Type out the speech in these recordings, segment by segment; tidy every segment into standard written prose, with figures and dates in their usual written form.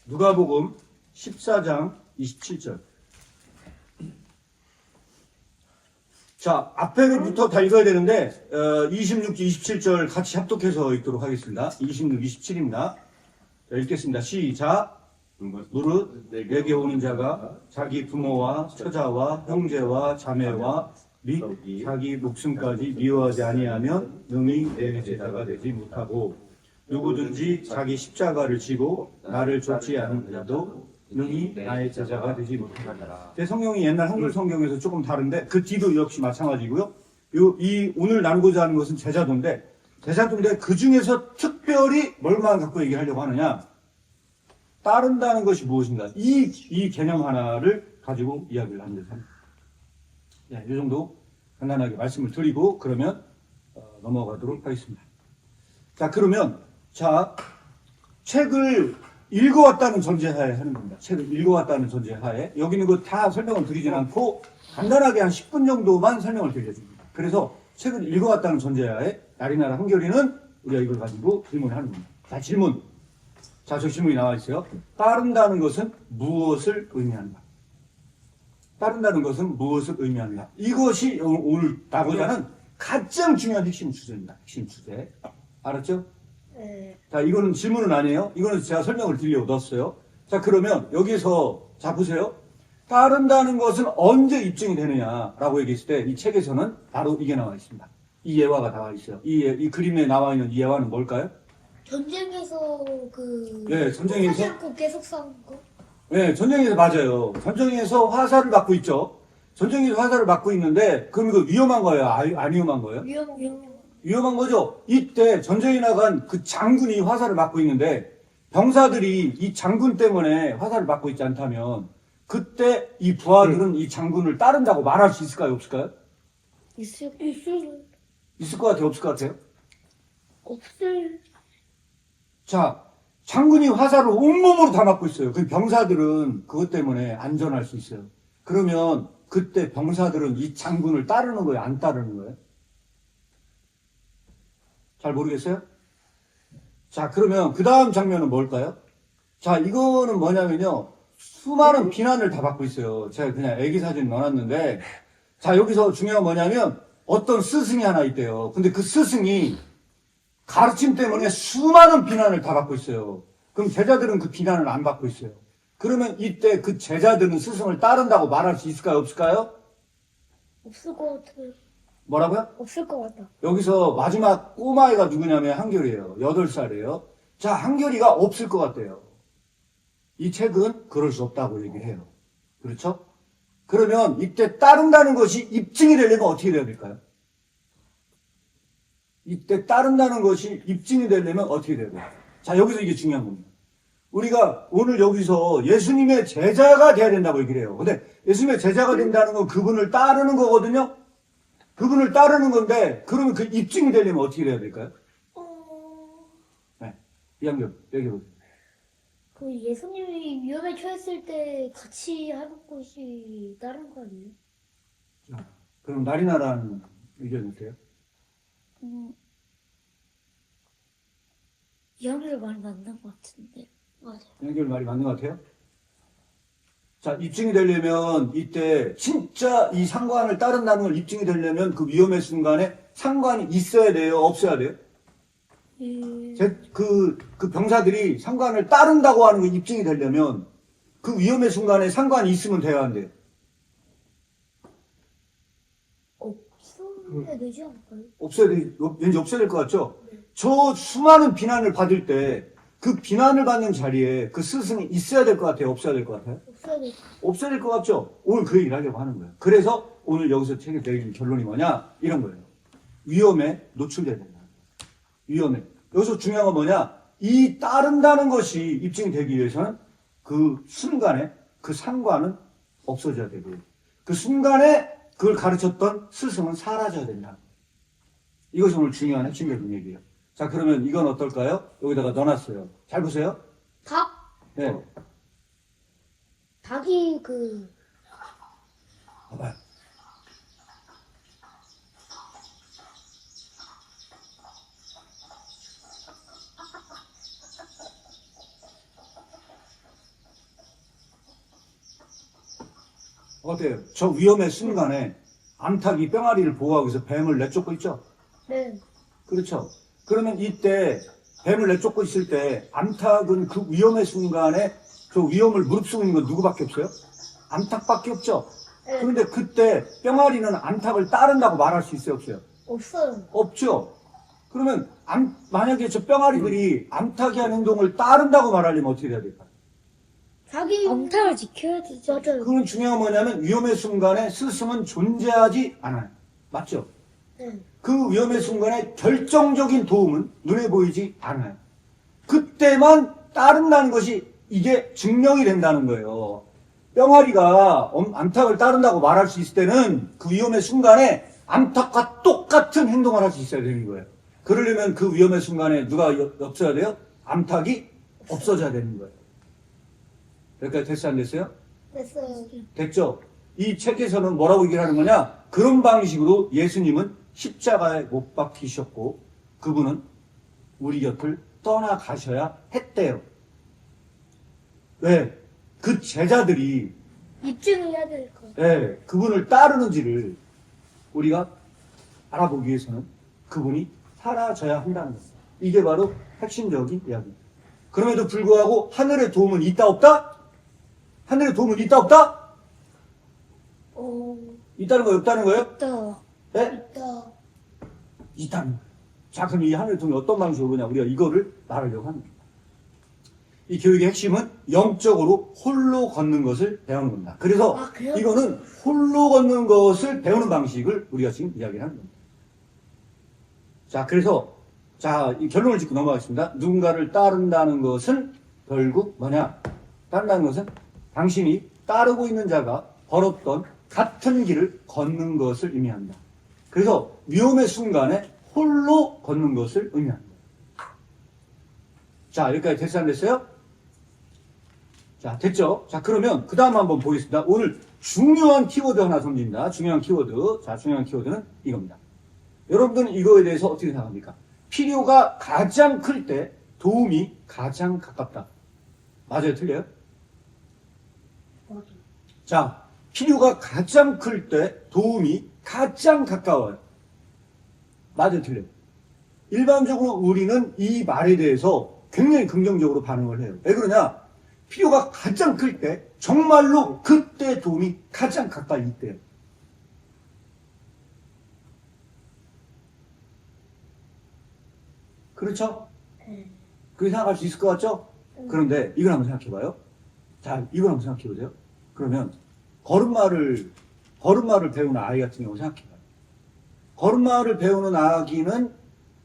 누가복음 14장 27절. 자, 앞에부터 다 읽어야 되는데 26절, 27절 같이 합독해서 읽도록 하겠습니다. 26, 27입니다. 자, 읽겠습니다. 시작. 무릇 내게 오는 자가 자기 부모와 처자와 형제와 자매와 및 자기 목숨까지 미워하지 아니하면 능히 내 제자가 되지 못하고, 누구든지 자기 십자가를 지고 나를 좇지 않는 자도 능히 나의 제자가 되지 못하리라. 제 성경이 옛날 한글 성경에서 조금 다른데 그 뒤도 역시 마찬가지고요. 오늘 나누고자 하는 것은 제자도인데 그 중에서 특별히 뭘만 갖고 얘기하려고 하느냐? 따른다는 것이 무엇인가? 이 개념 하나를 가지고 이야기를 합니다. 네, 이 정도 간단하게 말씀을 드리고 그러면 넘어가도록 하겠습니다. 자, 그러면 책을 읽어왔다는 전제하에 하는 겁니다. 책을 읽어왔다는 전제하에 여기는 그 다 설명을 드리진 않고 간단하게 한 10분 정도만 설명을 드리겠습니다. 그래서 책을 읽어왔다는 전제하에 나리나라 한결이는 우리가 이걸 가지고 질문을 하는 겁니다. 자, 질문. 자, 저 질문이 나와 있어요. 따른다는 것은 무엇을 의미하는가? 따른다는 것은 무엇을 의미하는가? 이것이 오늘 나고자 하는 가장 중요한 핵심 주제입니다. 핵심 주제. 알았죠? 네. 자, 이거는 질문은 아니에요. 이거는 제가 설명을 드리려고 넣었어요. 자, 그러면 여기서 자 보세요. 따른다는 것은 언제 입증이 되느냐라고 얘기했을 때 이 책에서는 바로 이게 나와 있습니다. 이 예화가 나와 있어요. 이 그림에 나와 있는 이 예화는 뭘까요? 전쟁에서 네, 전쟁에서 하지 않고 계속 싸운 거. 네, 전쟁에서 맞아요. 전쟁에서 화살을 맞고 있죠. 전쟁에서 화살을 맞고 있는데 그럼 이거 위험한 거예요? 안 위험한 거예요? 위험. 위험한 거죠. 이때 전쟁에 나간 그 장군이 화살을 맞고 있는데 병사들이 이 장군 때문에 화살을 맞고 있지 않다면 그때 이 부하들은 이 장군을 따른다고 말할 수 있을까요? 없을까요? 있을 있을 것 같아요? 없을 것 같아요? 없을. 자, 장군이 화살을 온몸으로 다 맞고 있어요. 그 병사들은 그것 때문에 안전할 수 있어요. 그러면 그때 병사들은 이 장군을 따르는 거예요? 안 따르는 거예요? 잘 모르겠어요? 자, 그러면 그 다음 장면은 뭘까요? 자, 이거는 뭐냐면요. 수많은 비난을 다 받고 있어요. 제가 그냥 애기 사진 넣어놨는데, 자, 여기서 중요한 건 뭐냐면 어떤 스승이 하나 있대요. 근데 그 스승이 가르침 때문에 수많은 비난을 다 받고 있어요. 그럼 제자들은 그 비난을 안 받고 있어요. 그러면 이때 그 제자들은 스승을 따른다고 말할 수 있을까요? 없을까요? 없을 것 같아. 뭐라고요? 없을 것 같다. 여기서 마지막 꼬마애가 누구냐면 한결이에요. 8살이에요. 자, 한결이가 없을 것 같대요. 이 책은 그럴 수 없다고 얘기를 해요. 그렇죠? 그러면 이때 따른다는 것이 입증이 되려면 어떻게 돼야 될까요? 이때 따른다는 것이 입증이 되려면 어떻게 돼야 돼요? 자, 여기서 이게 중요한 겁니다. 우리가 오늘 여기서 예수님의 제자가 돼야 된다고 얘기를 해요. 근데 예수님의 제자가 된다는 건 그분을 따르는 거거든요? 그분을 따르는 건데, 그러면 그 입증이 되려면 어떻게 돼야 될까요? 네. 이한결, 얘기해보세요. 그 예수님이 위험에 처했을 때 같이 하는 것이 다른 거 아니에요? 자, 그럼 나리나라는 의견이세요? 이야기를 많이 만난 것 같은데. 맞아요. 이한결 말이 맞는 것 같아요? 자, 입증이 되려면 이때 진짜 이 상관을 따른다는 걸 입증이 되려면 그 위험의 순간에 상관이 있어야 돼요? 없어야 돼요? 그 병사들이 상관을 따른다고 하는 게 입증이 되려면 그 위험의 순간에 상관이 있으면 돼야 한대요. 없어야 되지 않을까요? 왠지 없어야 될 것 같죠? 저 수많은 비난을 받을 때 그 비난을 받는 자리에 그 스승이 있어야 될 것 같아요? 없어야 될 것 같아요? 없어야 돼. 없어야 될 것 같죠? 오늘 그 얘기를 하려고 하는 거예요. 그래서 오늘 여기서 책에 내리는 결론이 뭐냐? 이런 거예요. 위험에 노출돼야 된다. 위험에. 여기서 중요한 건 뭐냐? 이 따른다는 것이 입증이 되기 위해서는 그 순간에 그 상관은 없어져야 되고 그 순간에 그걸 가르쳤던 스승은 사라져야 된다. 이것이 오늘 중요한 핵심적인 얘기예요. 자, 그러면 이건 어떨까요? 여기다가 넣어놨어요. 잘 보세요. 닭? 네. 닭이 봐봐요. 어때요? 저 위험의 순간에 암탉이 뿅아리를 보호하기 위해서 뱀을 내쫓고 있죠? 네. 그렇죠. 그러면 이때 뱀을 내쫓고 있을 때 암탉은 그 위험의 순간에 그 위험을 무릅쓰고 있는 건 누구밖에 없어요? 암탉밖에 없죠. 네. 그런데 그때 뿅아리는 암탉을 따른다고 말할 수 있어요, 없어요? 없어요. 없죠. 그러면 만약에 저 뿅아리들이 암탉이 하는 행동을 따른다고 말하려면 어떻게 해야 될까요? 자기 암탉을 지켜야 되죠. 맞아요. 그건 중요한 건 뭐냐면 위험의 순간에 스승은 존재하지 않아요. 맞죠? 네. 그 위험의 순간에 결정적인 도움은 눈에 보이지 않아요. 그때만 따른다는 것이 이게 증명이 된다는 거예요. 뿅아리가 암탉을 따른다고 말할 수 있을 때는 그 위험의 순간에 암탉과 똑같은 행동을 할 수 있어야 되는 거예요. 그러려면 그 위험의 순간에 누가 없어야 돼요? 암탉이 없어져야 되는 거예요. 여기까지 됐어요, 안 됐어요? 됐어요. 됐죠? 이 책에서는 뭐라고 얘기를 하는 거냐? 그런 방식으로 예수님은 십자가에 못 박히셨고 그분은 우리 곁을 떠나가셔야 했대요. 왜? 그 제자들이 입증해야 될 거. 예, 그분을 따르는지를 우리가 알아보기 위해서는 그분이 사라져야 한다는 겁니다. 이게 바로 핵심적인 이야기입니다. 그럼에도 불구하고 하늘의 도움은 있다 없다? 하늘의 도움은 있다 없다? 있다는 거예요? 없다는 거예요? 또 네? 있다. 있다는 거예요. 자, 그럼 이 하늘의 도움이 어떤 방식으로 오냐? 우리가 이거를 말하려고 합니다. 이 교육의 핵심은 영적으로 홀로 걷는 것을 배우는 겁니다. 그래서 아, 그래요? 이거는 홀로 걷는 것을 배우는 방식을 우리가 지금 이야기하는 겁니다. 자, 그래서 이 결론을 짓고 넘어가겠습니다. 누군가를 따른다는 것은 결국 뭐냐? 따른다는 것은 당신이 따르고 있는 자가 걸었던 같은 길을 걷는 것을 의미합니다. 그래서 위험의 순간에 홀로 걷는 것을 의미합니다. 자, 여기까지 됐어요, 안 됐어요? 자, 됐죠? 자, 그러면 그 다음 한번 보겠습니다. 오늘 중요한 키워드 하나 던집니다. 중요한 키워드. 자, 중요한 키워드는 이겁니다. 여러분들은 이거에 대해서 어떻게 생각합니까? 필요가 가장 클 때 도움이 가장 가깝다. 맞아요? 틀려요? 맞아. 자, 필요가 가장 클 때 도움이 가장 가까워요. 맞아요? 틀려요? 일반적으로 우리는 이 말에 대해서 굉장히 긍정적으로 반응을 해요. 왜 그러냐? 필요가 가장 클 때 정말로 그때 도움이 가장 가까이 있대요. 그렇죠? 네. 그렇게 생각할 수 있을 것 같죠? 그런데 이걸 한번 생각해봐요. 자, 이걸 한번 생각해보세요. 그러면 걸음마를 배우는 아이 같은 경우 생각해봐요. 걸음마를 배우는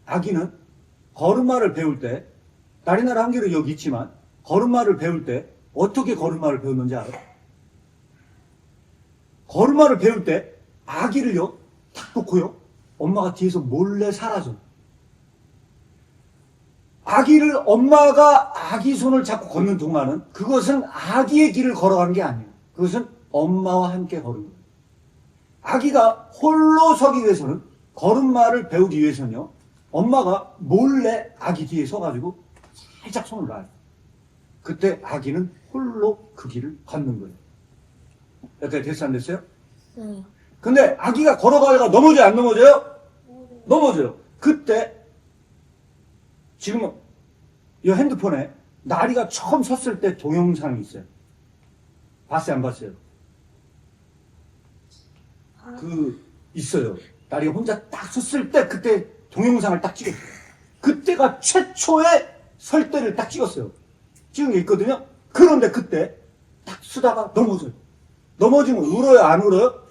아기는 걸음마를 배울 때 다른 나라 한계로 여기 있지만 걸음마를 배울 때 어떻게 걸음마를 배우는지 알아요? 걸음마를 배울 때 아기를요 탁 놓고요 엄마가 뒤에서 몰래 사라져. 아기를 엄마가 아기 손을 잡고 걷는 동안은 그것은 아기의 길을 걸어가는 게 아니에요. 그것은 엄마와 함께 걸은 거예요. 아기가 홀로 서기 위해서는 걸음마를 배우기 위해서는요 엄마가 몰래 아기 뒤에 서가지고 살짝 손을 놔요. 그때 아기는 홀로 그 길을 걷는 거예요. 여기까지 됐어요, 안 됐어요? 네. 근데 아기가 걸어가다가 넘어져요, 안 넘어져요? 넘어져요. 그때 지금 이 핸드폰에 나리가 처음 섰을 때 동영상이 있어요. 봤어요, 안 봤어요? 있어요. 나리가 혼자 딱 섰을 때 그때 동영상을 딱 찍었어요. 그때가 최초의 설 때를 딱 찍었어요. 찍은 게 있거든요. 그런데 그때 딱 쓰다가 넘어져요. 넘어지면 울어요, 안 울어요?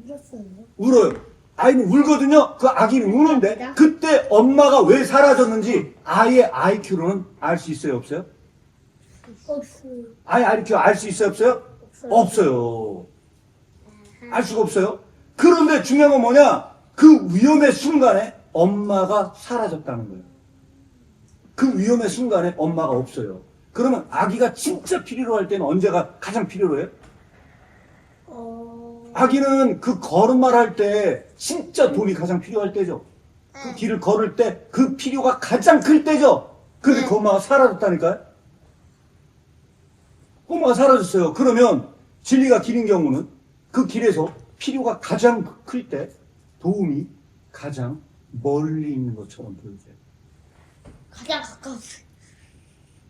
울었어요. 울어요. 아이는 울거든요. 그 아기는 우는데 그때 엄마가 왜 사라졌는지 아이의 IQ로는 알 수 있어요, 없어요? 없어요. 아이 IQ 알 수 있어요, 없어요? 없어요. 없어요. 알 수가 없어요. 그런데 중요한 건 뭐냐? 그 위험의 순간에 엄마가 사라졌다는 거예요. 그 위험의 순간에 엄마가 없어요. 그러면 아기가 진짜 필요로 할 때는 언제가 가장 필요로 해요? 아기는 그 걸음마를 할 때 진짜 도움이 가장 필요할 때죠. 그 길을 걸을 때 그 필요가 가장 클 때죠. 그런데 그 엄마가 사라졌다니까요. 엄마가 사라졌어요. 그러면 진리가 길인 경우는 그 길에서 필요가 가장 클 때 도움이 가장 멀리 있는 것처럼 보여져요. 가장 가까운.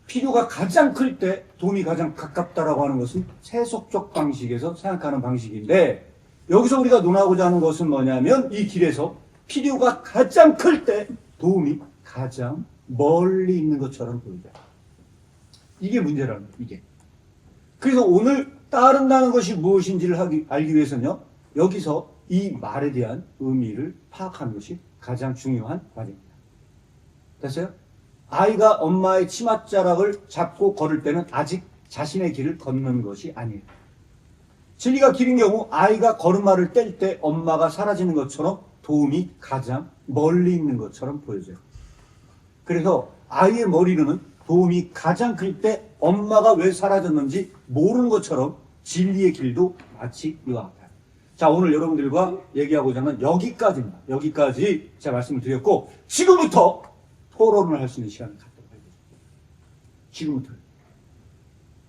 필요가 가장 클 때 도움이 가장 가깝다라고 하는 것은 세속적 방식에서 생각하는 방식인데, 여기서 우리가 논하고자 하는 것은 뭐냐면 이 길에서 필요가 가장 클 때 도움이 가장 멀리 있는 것처럼 보여져요. 이게 문제라는 거예요. 이게. 그래서 오늘 따른다는 것이 무엇인지를 알기 위해서는요, 여기서 이 말에 대한 의미를 파악하는 것이 가장 중요한 과정입니다. 됐어요? 아이가 엄마의 치맛자락을 잡고 걸을 때는 아직 자신의 길을 걷는 것이 아니에요. 진리가 길인 경우 아이가 걸음마를 뗄 때 엄마가 사라지는 것처럼 도움이 가장 멀리 있는 것처럼 보여져요. 그래서 아이의 머리로는 도움이 가장 클 때 엄마가 왜 사라졌는지 모르는 것처럼 진리의 길도 마치 이와 같아요. 자, 오늘 여러분들과 얘기하고자 하는 여기까지입니다. 여기까지 제가 말씀을 드렸고, 지금부터 토론을 할 수 있는 시간을 갖도록 하겠습니다. 지금부터.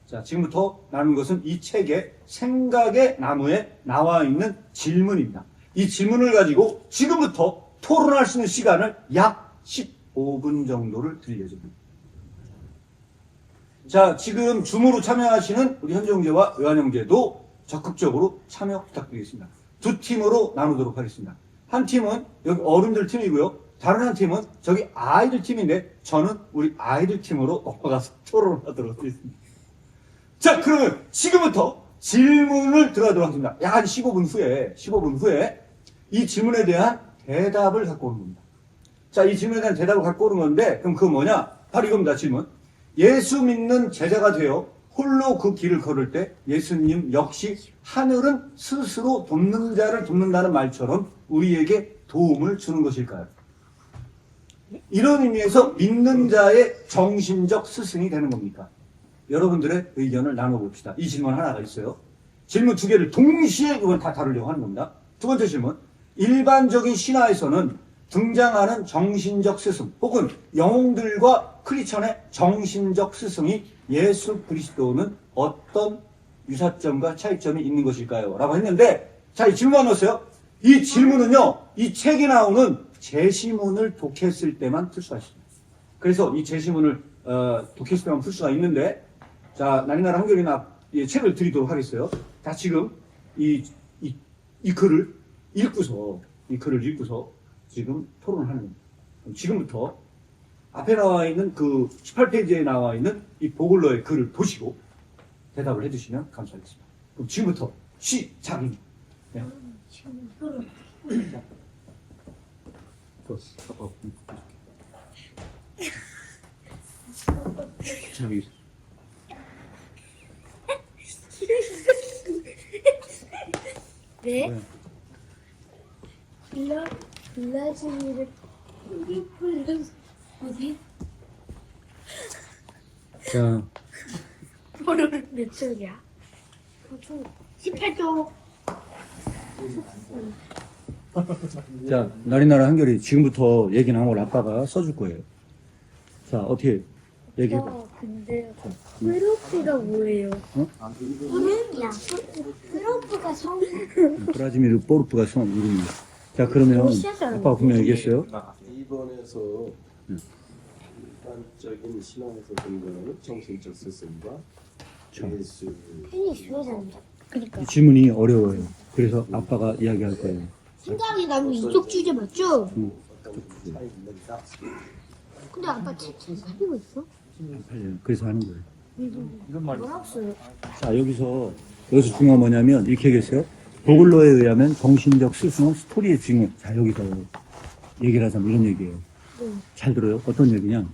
자, 지금부터 나눈 것은 이 책의 생각의 나무에 나와 있는 질문입니다. 이 질문을 가지고 지금부터 토론할 수 있는 시간을 약 15분 정도를 드릴 예정입니다. 자, 지금 줌으로 참여하시는 우리 현재 형제와 요한 형제도 적극적으로 참여 부탁드리겠습니다. 두 팀으로 나누도록 하겠습니다. 한 팀은 여기 어른들 팀이고요. 다른 한 팀은 저기 아이들 팀인데, 저는 우리 아이들 팀으로 넘어가서 토론을 하도록 하겠습니다. 자, 그러면 지금부터 질문을 들어가도록 하겠습니다. 약 한 15분 후에 이 질문에 대한 대답을 갖고 오는 겁니다. 자, 이 질문에 대한 대답을 갖고 오는 건데, 그럼 그건 뭐냐? 바로 이겁니다, 질문. 예수 믿는 제자가 되어 홀로 그 길을 걸을 때 예수님 역시 하늘은 스스로 돕는 자를 돕는다는 말처럼 우리에게 도움을 주는 것일까요? 이런 의미에서 믿는 자의 정신적 스승이 되는 겁니까? 여러분들의 의견을 나눠봅시다. 이 질문 하나가 있어요. 질문 두 개를 동시에 이걸 다 다루려고 하는 겁니다. 두 번째 질문. 일반적인 신화에서는 등장하는 정신적 스승 혹은 영웅들과 크리스천의 정신적 스승이 예수 그리스도는 어떤 유사점과 차이점이 있는 것일까요? 라고 했는데, 자, 이 질문 넣었어요. 이 질문은요, 이 책에 나오는 제시문을 독했을 때만 풀 수가 있습니다. 그래서 이 제시문을 독했을 때만 풀 수가 있는데, 자, 나리나라 한결이나 책을 드리도록 하겠어요. 자, 지금 이 글을 읽고서 지금 토론을 하는 겁니다. 지금부터 앞에 나와 있는 그 18페이지에 나와 있는 이 보글러의 글을 보시고 대답을 해주시면 감사하겠습니다. 그럼 지금부터 시작입니다. 네. 네? 블라지미르 어디? 자, 몇 쪽이야? 18조. 자, 나리나라 한결이 지금부터 얘기 나온 걸 아빠가 써줄 거예요. 자, 어떻게 얘기해봐. 근데 프로프가 뭐예요? 그냥 프로프가 성. 브라지미르 포르투가 성 이름입니다. 자, 그러면 아빠가 분명히 얘기했어요. 일본에서 일반적인 신앙에서 근거하는 정신적 스승과 예수 팬이 주어졌는데. 그러니까. 이 질문이 어려워요. 그래서 아빠가 이야기할 거예요. 생각이 나면 이쪽 주제 맞죠? 어떤 차이 있는가? 근데 아빠 책 가지고 있어? 그래서 하는 거예요. 뭐라고 써요? 자, 여기서 중요한 뭐냐면 이렇게 얘기했어요. 보글러에 의하면 정신적 스승은 스토리의 증인. 자, 여기서 얘기를 하자면 이런 얘기예요. 잘 들어요. 어떤 얘기냐?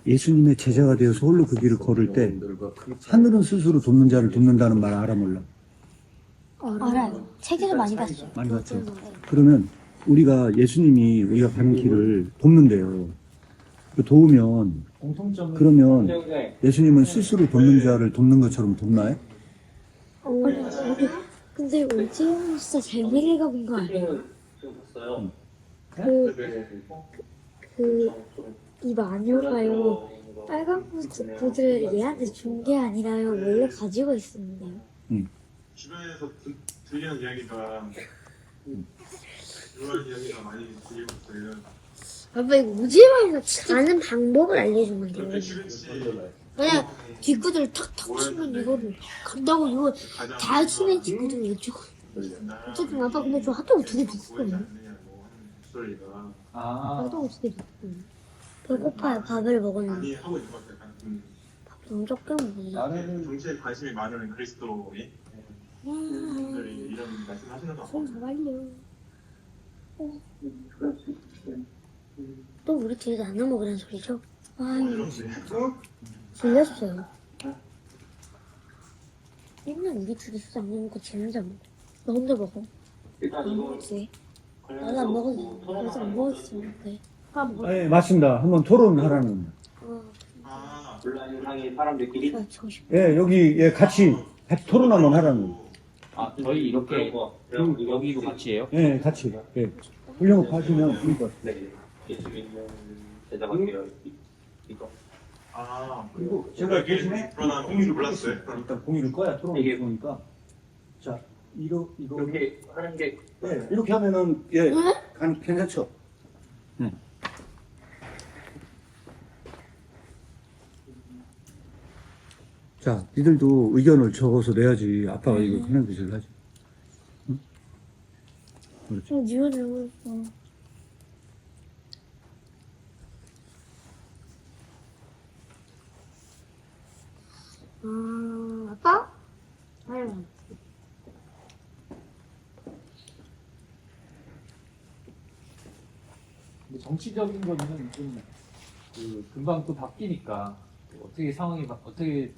예수님의 제자가 되어서 홀로 그 길을 걸을 때 하늘은 스스로 돕는 자를 돕는다는 말 알아 몰라? 알아요. 책에서 많이 봤어요. 많이 봤죠. 그러면 우리가 예수님이 우리가 가는 길을 돕는데요. 그 도우면 그러면 예수님은 스스로 돕는 자를 돕는 것처럼 돕나요? 근데 오지영 진짜 잘못 읽어본 거 아니에요? 이 마녀가요 빨간 구두를 얘한테 준 게 아니라요 원래 가지고 있었는데요. 주변에서 들리는 이야기가 그런 이야기가 많이 들리고 있어요. 아빠 이거 오지마가 자는 방법을 알려주면 돼요. 그렇지, 그렇지. 그냥 뒷구들 탁탁 치면 이거를 간다고 이거 다 치는 뒷구들 이쪽으로. 어쨌든 아빠 근데 저 핫도그 2개 줬거든요. 목소리가 아, 핫도그 2개 줬거든요. 배고파요. 밥을 먹었는데. 많이 하고 있는 것 같아요. 밥 너무 적게 먹었네. 나는 정치에 관심이 많은 그리스도인 분들이 이런 말씀하시는 거 손 같아요. 잡아요. 또 우리 둘이 나눠 먹으라는 소리죠? 아유, 질렸어요. 맨날 우리 둘이 수안 먹고 쟤 혼자 먹어. 너 혼자 먹어. 안 먹었지. 나도 안 먹었어. 그래서 안 먹었어. 네. 다 먹었어. 네, 맞습니다. 한번 토론하라는. 아, 온라인상의 사람들끼리 아, 정신. 예, 여기 예, 같이 토론 한번 하라는. 아 저희 이렇게 여기도 같이 해요? 예, 같이. 예. 훈련을 하시면 이거. 네. 예수님 제자관계요 이거 그리고 제가 이게 대신에 불안한 공유를 몰랐어요. 일단 공유를 꺼야 토론이 이게- 되니까. 자, 이거 이렇게 하는 게 예, 이렇게 하면은 예, 괜찮죠? 네. 자, 니들도 의견을 적어서 내야지 아빠가 이거 그냥 짓을 하지. 좀 니가 잘못했어. 아빠? 아유. 근데 정치적인 거는 좀 금방 또 바뀌니까 또 어떻게 상황이 어떻게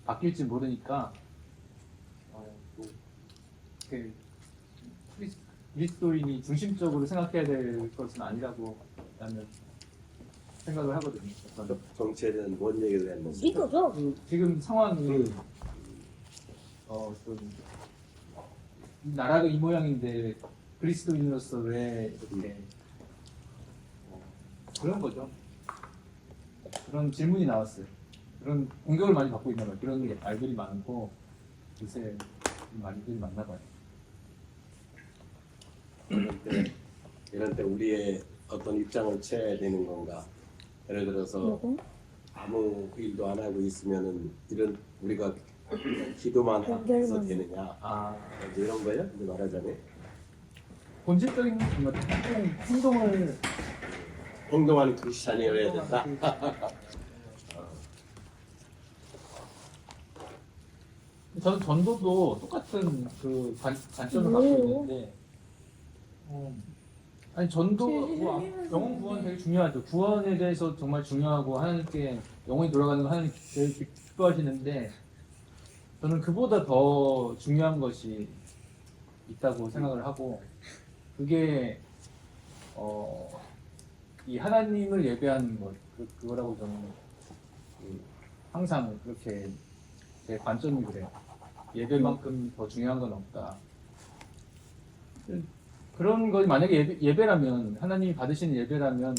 바뀔지 모르니까 또 이렇게 그리스도인이 중심적으로 생각해야 될 것은 아니라고 나는 생각을 하거든요. 저는. 정치에 대한 뭔 얘기를 했는지. 이거죠? 지금 상황이 좀 나라가 이 모양인데 그리스도인으로서 왜 이렇게 그런 거죠. 그런 질문이 나왔어요. 그런 공격을 많이 받고 있나 봐요. 그런 말들이 많고 요새 말들이 많나 봐요. 이럴 때 우리의 어떤 입장을 취해야 되는 건가? 예를 들어서 뭐고? 아무 일도 안 하고 있으면은 이런 우리가 기도만 해서 되느냐? 아, 이제 이런 거예요? 이제 말하자면 본질적인 정말 행동을 행동하는 크리스찬이어야 된다. 저는 전도도 똑같은 그 관점을 갖고 있는데, 아니 전도 영혼 구원 되게 중요하죠. 구원에 대해서 정말 중요하고 하나님께 영혼이 돌아가는 거 하나님 제일 기뻐하시는데, 저는 그보다 더 중요한 것이 있다고 생각을 하고, 그게 이 하나님을 예배하는 것, 그거라고 저는 항상 그렇게 제 관점이 그래요. 예배만큼 더 중요한 건 없다. 그런 거 만약에 예배라면 하나님이 받으시는 예배라면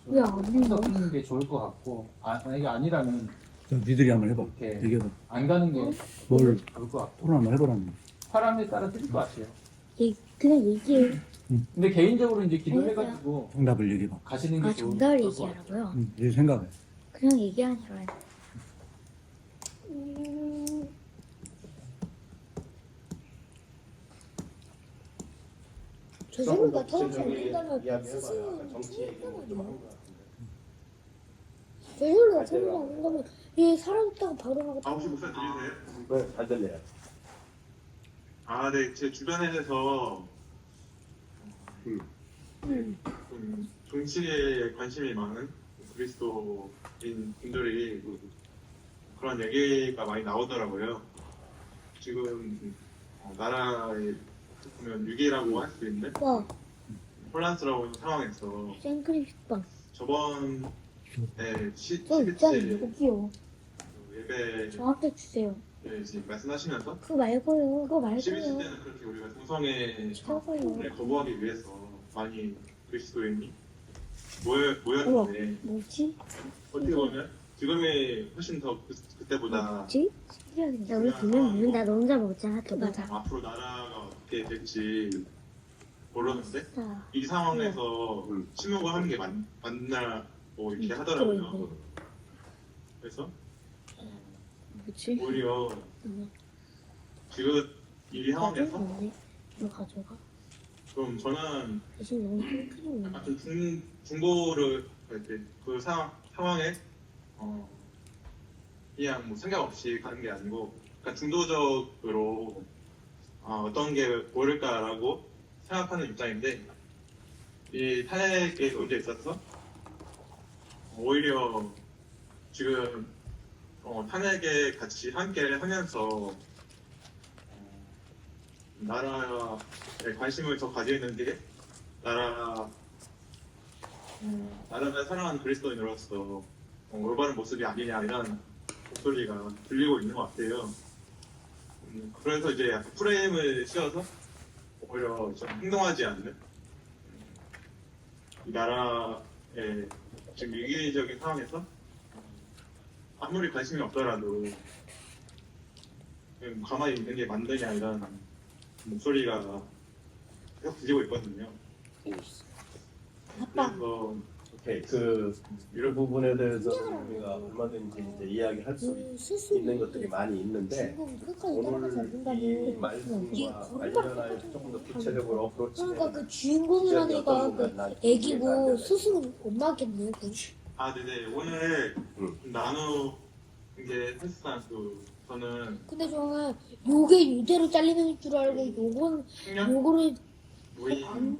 왜 안 믿어? 하는 게 좋을 것 같고, 만약에 아니라면 니들이 한번 해봐. 이렇게 얘기해봐. 안 가는 게 뭘 좋을 것 같고, 토론 한번 해보라는. 사람에 따라 틀릴 것 같아요. 그냥 얘기해. 근데 개인적으로 이제 기도해가지고 정답을 얘기해봐. 가시는 게 아, 좋을 정답을 것 같아요. 얘기하라고요? 네 생각해. 그냥 얘기하니까. 저 생각보다 터놓지 않는다면 스스로 정치 얘기는 좀 하는 것 같은데. 저 생각보다 터놓지 않는다면 얘 살아있다고 바로 나고 아, 혹시 목소리 들리세요? 네, 잘 들려요. 아, 네. 제 주변에서 좀 정치에 관심이 많은 그리스도인 분들이 그런 얘기가 많이 나오더라고요. 지금 나라에 보면 위기라고 할 수 있는 와, 혼란스러운 상황에서 생크림빵. 저번에 저 있잖아요, 12치 여기요. 예배 저한테 주세요. 이제 말씀하시면서 그거 말고요. 그거 12치 말고요. 때는 그렇게 우리가 동성애를 저거요. 거부하기 위해서 많이 그리스도인이 우와, 모였는데 뭐지? 어떻게 보면 지금이 훨씬 더 그때보다 뭐지? 야 우리 분명 먹는다. 너 혼자 먹자. 또 맞아. 앞으로 나라가 어떻게 될지 모르는데 자, 이 상황에서 침묵을 하는 게 맞나고 이렇게 하더라고요. 그래서 뭐지? 오히려 지금 이 상황에서 가져가. 이거 가져가. 좀 저는 대신 너무 큰 거. 약간 중보를 이렇게 그 상황에 그냥 뭐 생각 없이 가는 게 아니고 약간 중도적으로 어떤 게 옳을까라고 생각하는 입장인데 이 탄핵의 문제에 있어서 오히려 지금 탄핵에 같이 함께 하면서 나라에 관심을 더 가지는 게 나라를 사랑하는 그리스도인으로서 올바른 모습이 아니냐 이런 목소리가 들리고 있는 것 같아요. 그래서 이제 약간 프레임을 씌워서 오히려 좀 행동하지 않는 이 나라의 지금 위기적인 상황에서 아무리 관심이 없더라도 그냥 가만히 있는 게 맞느냐 이런 목소리가 계속 들리고 있거든요. 그래서 오케이. 이런 부분에 대해서 우리가 얼마든지 이제 이야기할 수 있는 것들이 많이 있는데 오늘 이 말씀과 관련하여 조금 더 구체적으로 어프로치를 그러니까 그 주인공이라는 애가 그 애기고 수수는 엄마겠네. 네네 오늘 나누게 했던 저는 근데 저는 요게 요대로 잘리는 줄 알고 요거를 노인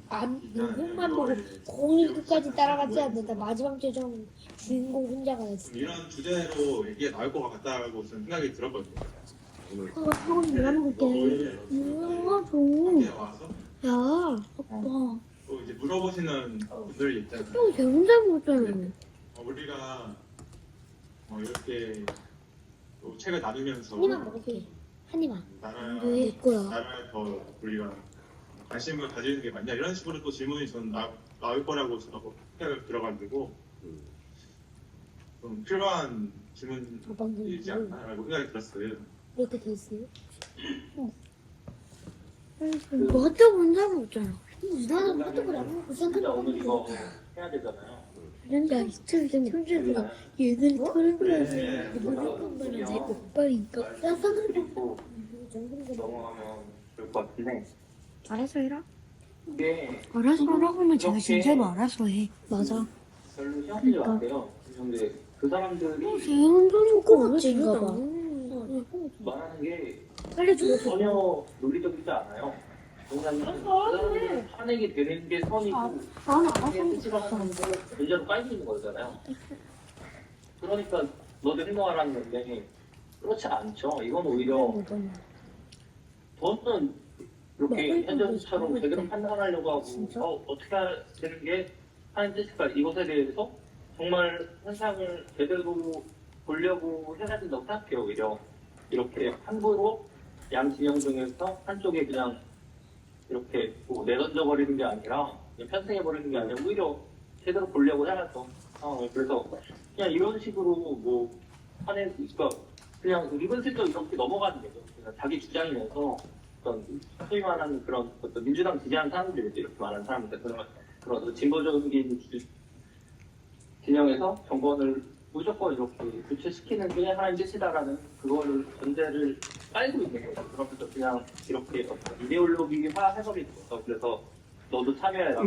요것만 보고 거의 끝까지 따라가지 않는다. 마지막 최종 주인공 혼자가 됐어. 이런 주제로 얘기가 나올 것 같다고 저는 생각이 들었거든요. 오늘 학원 일하는 거 있게. 학교에 와서 야, 아빠. 또 이제 물어보시는 분들이 있잖아요. 형, 쟤 혼자 먹잖아. 우리가 이렇게 또 책을 나누면서 한 입만 먹을게. 한 입만. 내 거야. 나라에 더 우리가 관심을 가지는 게 맞냐 이런 식으로 또 질문이 저는 나올 거라고 생각을 들어가지고 좀 필요한 질문이지 않나라고 생각이 들었어요. 이렇게 돼 있어요? 뭐 핫도그 혼자 먹잖아. 나는 핫도그를 안 먹고 진짜 오늘 생각했는데. 이거 해야 되잖아요. 야, 이틀 전에 손주가 얘들 털어보려서 무조건 말은 제 오빠니까. 야, 생각해. 그리고 넘어가면 좋을 것 같은데 알아서 해라. 이게 알아서 하라고 하면 제가 이렇게 진짜로 알아서 해. 맞아. 별로 신경 쓰지 마세요. 근데 그 사람들이 쟤 혼자 꼬박지인가 봐. 말하는 게 빨리 줘. 전혀 논리적이지 않아요. 왜냐면 그 사람들은 탄핵이 되는 게 선이고 나는 알아서 그게 끝이라는 거 문제로 깔고 있는 거잖아요. 그러니까 너도 행동하라는 건데 그렇지 않죠. 이건 오히려 저는 이렇게 현재처럼 제대로 판단하려고 하고 어떻게 해야 되는 게 하는 뜻일까 이것에 대해서 정말 현상을 제대로 보려고 해야 된다고 생각해요. 오히려 이렇게 함부로 양 진영 중에서 한쪽에 그냥 이렇게 뭐 내던져 버리는 게 아니라 그냥 편승해 버리는 게 아니라 오히려 제대로 보려고 해야죠. 그래서 그냥 이런 식으로 뭐 하는 그러니까 그냥 은근슬쩍 이렇게 넘어가는 거죠. 그냥 자기 주장이면서 어떤 소위 말하는 그런 어떤 민주당 지지하는 사람들이 이렇게 말하는 사람들 그런 진보적인 진영에서 정권을 무조건 이렇게 교체시키는 게 하나의 뜻이다라는 그거를 전제를 깔고 있는 거죠. 그러면서 그냥 이렇게 어떤 이데올로기화 해버리는 거죠. 그래서 너도 참여해라.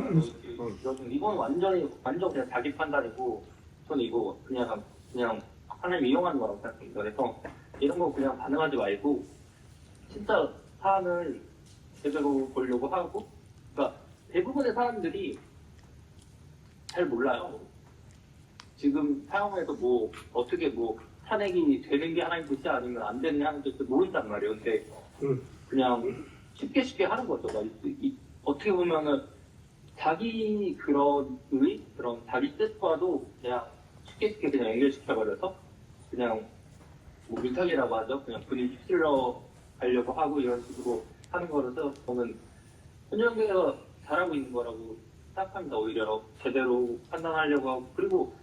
이건 완전 그냥 자기 판단이고 저는 이거 그냥 하나님 이용하는 거라고 생각합니다. 그래서 이런 거 그냥 반응하지 말고 진짜 사안을 제대로 보려고 하고 그러니까 대부분의 사람들이 잘 몰라요. 지금 상황에서 뭐 어떻게 뭐 탄핵이 되는 게 하나의 뜻이 아니면 안 되는 게 하나의 뜻을 모른단 말이에요. 근데 그냥 쉽게 하는 거죠. 어떻게 보면은 자기 그런 자기 뜻과도 그냥 쉽게 그냥 연결시켜버려서 그냥 뭐 물타기라고 하죠. 그냥 분위기 휩쓸러 가려고 하고 이런 식으로 하는 거라서 저는 현역에서 잘하고 있는 거라고 생각합니다. 오히려 제대로 판단하려고 하고 그리고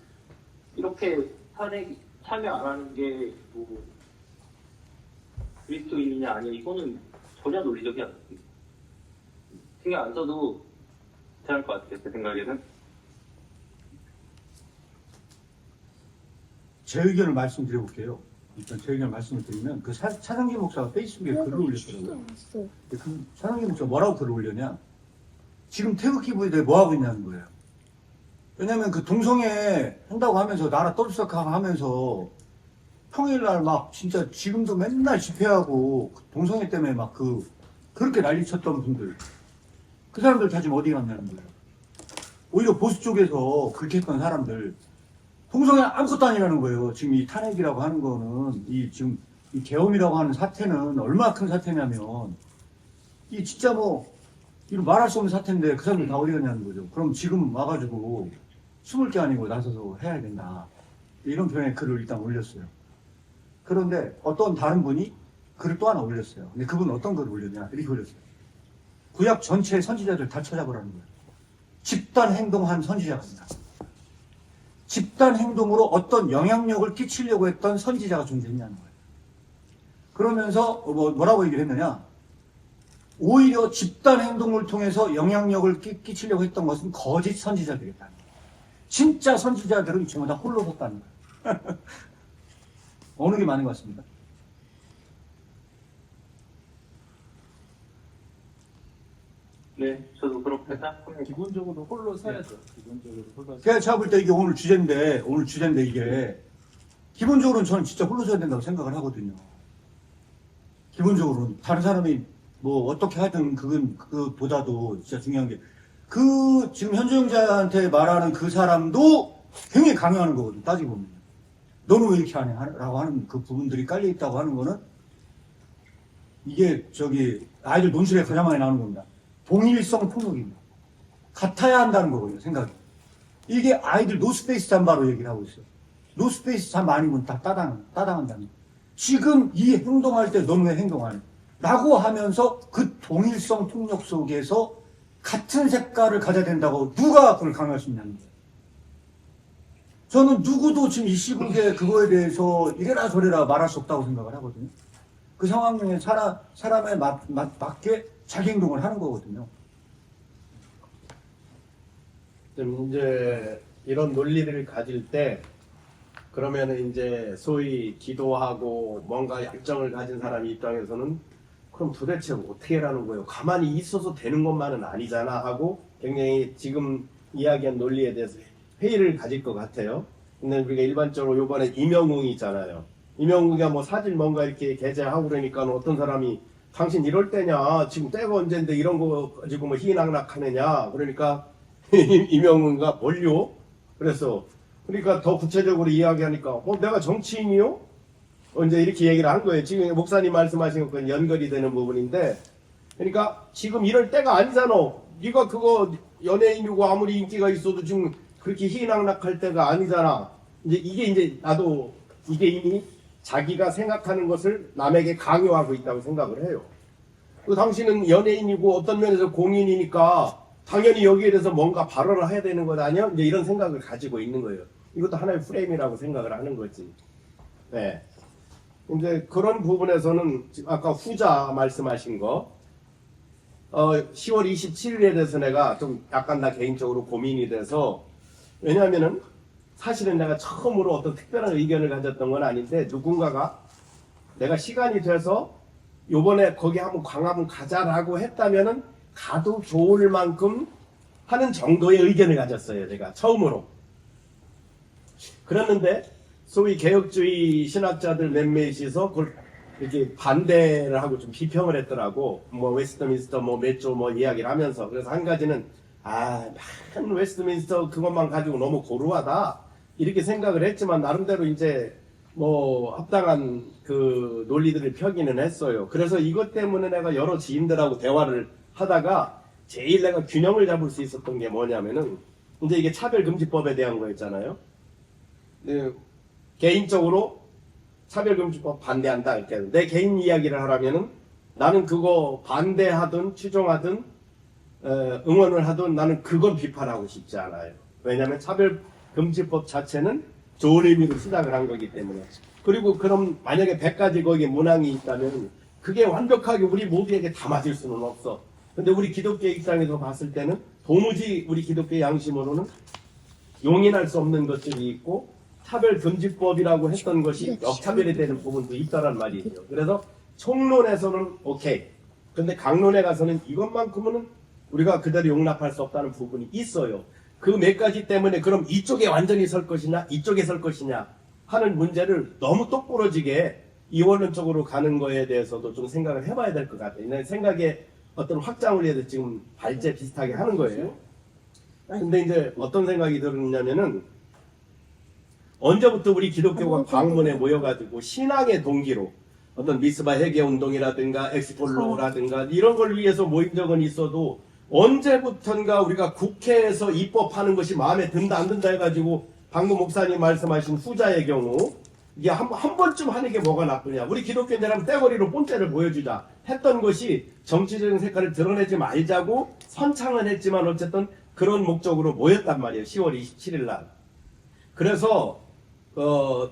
이렇게 탄핵 참여 안 하는 게 뭐 그리스도인이냐 아니냐 이거는 전혀 논리적이 않습니다. 신경 안 써도 괜찮을 것 같아요. 제 생각에는. 제 의견을 말씀드려볼게요. 일단 제 의견을 말씀을 드리면 그 차상기 목사가 페이스북에 글을 올렸더라고요. 그 차상기 목사가 뭐라고 글을 올렸냐? 지금 태극기 부대에 뭐 하고 있냐는 거예요. 왜냐면 그 동성애 한다고 하면서 나라 떠들썩하고 하면서 평일날 막 진짜 지금도 맨날 집회하고 동성애 때문에 막 그렇게 난리쳤던 분들, 그 사람들 다 지금 어디 갔냐는 거예요. 오히려 보수 쪽에서 그렇게 했던 사람들, 동성애 아무것도 아니라는 거예요. 지금 이 탄핵이라고 하는 거는, 지금 이 계엄이라고 하는 사태는 얼마나 큰 사태냐면, 이 진짜 이거 말할 수 없는 사태인데 그 사람들 다 어디 갔냐는 거죠. 그럼 지금 와가지고 숨을 게 아니고 나서서 해야 된다. 이런 표현의 글을 일단 올렸어요. 그런데 어떤 다른 분이 글을 또 하나 올렸어요. 근데 그분은 어떤 글을 올렸냐? 이렇게 올렸어요. 구약 전체의 선지자들 다 찾아보라는 거예요. 집단 행동한 선지자가 있다. 집단 행동으로 어떤 영향력을 끼치려고 했던 선지자가 존재했냐는 거예요. 그러면서 뭐라고 얘기를 했느냐? 오히려 집단 행동을 통해서 영향력을 끼치려고 했던 것은 거짓 선지자들이었다는 거예요. 진짜 선지자들은 전부 다 홀로 섰다는 거예요. 어느 게 많은 것 같습니다. 네, 저도 그렇게 생각합니다. 기본적으로 홀로 서야죠. 기본적으로 홀로 제가 제가 볼 때 이게 오늘 주제인데 이게 기본적으로는 저는 진짜 홀로 서야 된다고 생각을 하거든요. 기본적으로는 다른 사람이 어떻게 하든 그보다도 진짜 중요한 게 지금 현주영자한테 말하는 그 사람도 굉장히 강요하는 거거든요. 따지고 보면. 너는 왜 이렇게 하냐? 라고 하는 그 부분들이 깔려있다고 하는 거는 이게 아이들 논술에 가장 많이 나오는 겁니다. 동일성 폭력입니다. 같아야 한다는 거거든요, 생각이. 이게 아이들 노스페이스 잠바로 얘기를 하고 있어요. 노스페이스 잠바 아니면 다 따당한다는 거예요. 지금 이 행동할 때 너는 왜 행동하냐? 라고 하면서 그 동일성 폭력 속에서 같은 색깔을 가져야 된다고 누가 그걸 강요할 수 있냐는 거예요. 저는 누구도 지금 이 시국에 그거에 대해서 이래라 저래라 말할 수 없다고 생각을 하거든요. 그 상황에 사람에 맞게 자기 행동을 하는 거거든요. 좀 이제 이런 논리들을 가질 때 그러면 이제 소위 기도하고 뭔가 약정을 가진 사람 입장에서는 그럼 도대체 어떻게 하라는 거예요? 가만히 있어서 되는 것만은 아니잖아 하고 굉장히 지금 이야기한 논리에 대해서 회의를 가질 것 같아요. 근데 우리가 일반적으로 요번에 임영웅이 있잖아요. 임영웅이가 사진 뭔가 이렇게 게재하고 그러니까 어떤 사람이 당신 이럴 때냐? 지금 때가 언젠데 이런 거 가지고 희낙낙하느냐? 그러니까 임영웅이가 뭘요? 그러니까 더 구체적으로 이야기하니까 내가 정치인이요? 이제 이렇게 얘기를 한 거예요. 지금 목사님 말씀하신 것과 연결이 되는 부분인데 그러니까 지금 이럴 때가 아니잖아. 네가 그거 연예인이고 아무리 인기가 있어도 지금 그렇게 희낙낙할 때가 아니잖아. 이게 나도 이게 이미 자기가 생각하는 것을 남에게 강요하고 있다고 생각을 해요. 당신은 연예인이고 어떤 면에서 공인이니까 당연히 여기에 대해서 뭔가 발언을 해야 되는 것 아니야? 이제 이런 생각을 가지고 있는 거예요. 이것도 하나의 프레임이라고 생각을 하는 거지. 네. 근데 그런 부분에서는 아까 후자 말씀하신 거 10월 27일에 대해서 내가 좀 약간 나 개인적으로 고민이 돼서 왜냐하면은 사실은 내가 처음으로 어떤 특별한 의견을 가졌던 건 아닌데 누군가가 내가 시간이 돼서 요번에 거기 한번 광화문 가자라고 했다면은 가도 좋을 만큼 하는 정도의 의견을 가졌어요. 제가 처음으로. 그랬는데 소위 개혁주의 신학자들 몇몇이서 그걸 이렇게 반대를 하고 좀 비평을 했더라고. 웨스트민스터 몇 조 이야기를 하면서. 그래서 한 가지는 한 웨스트민스터 그것만 가지고 너무 고루하다 이렇게 생각을 했지만 나름대로 이제 합당한 그 논리들을 펴기는 했어요. 그래서 이것 때문에 내가 여러 지인들하고 대화를 하다가 제일 내가 균형을 잡을 수 있었던 게 뭐냐면은 이제 이게 차별금지법에 대한 거였잖아요. 개인적으로 차별금지법 반대한다 이렇게 내 개인 이야기를 하라면은 나는 그거 반대하든 추종하든 응원을 하든 나는 그건 비판하고 싶지 않아요. 왜냐하면 차별금지법 자체는 좋은 의미로 시작을 한 거기 때문에. 그리고 그럼 만약에 100가지 거기에 문항이 있다면 그게 완벽하게 우리 모두에게 다 맞을 수는 없어. 근데 우리 기독교 입장에서 봤을 때는 도무지 우리 기독교 양심으로는 용인할 수 없는 것들이 있고 차별금지법이라고 했던 것이 역차별이 되는 부분도 있다란 말이죠. 그래서 총론에서는 오케이. 근데 강론에 가서는 이것만큼은 우리가 그대로 용납할 수 없다는 부분이 있어요. 그 몇 가지 때문에 그럼 이쪽에 완전히 설 것이냐 이쪽에 설 것이냐 하는 문제를 너무 똑부러지게 이원론적으로 가는 거에 대해서도 좀 생각을 해봐야 될 것 같아요. 내 생각에 어떤 확장을 해서 지금 발제 비슷하게 하는 거예요. 근데 이제 어떤 생각이 들었냐면은 언제부터 우리 기독교가 광문에 모여가지고 신앙의 동기로 어떤 미스바 회개 운동이라든가 엑스폴로라든가 이런 걸 위해서 모인 적은 있어도 언제부턴가 우리가 국회에서 입법하는 것이 마음에 든다 안 든다 해가지고 방금 목사님 말씀하신 후자의 경우 이게 한 번쯤 하는 게 뭐가 나쁘냐. 우리 기독교인들은 떼거리로 본때를 보여주자 했던 것이 정치적인 색깔을 드러내지 말자고 선창은 했지만 어쨌든 그런 목적으로 모였단 말이에요. 10월 27일 날. 그래서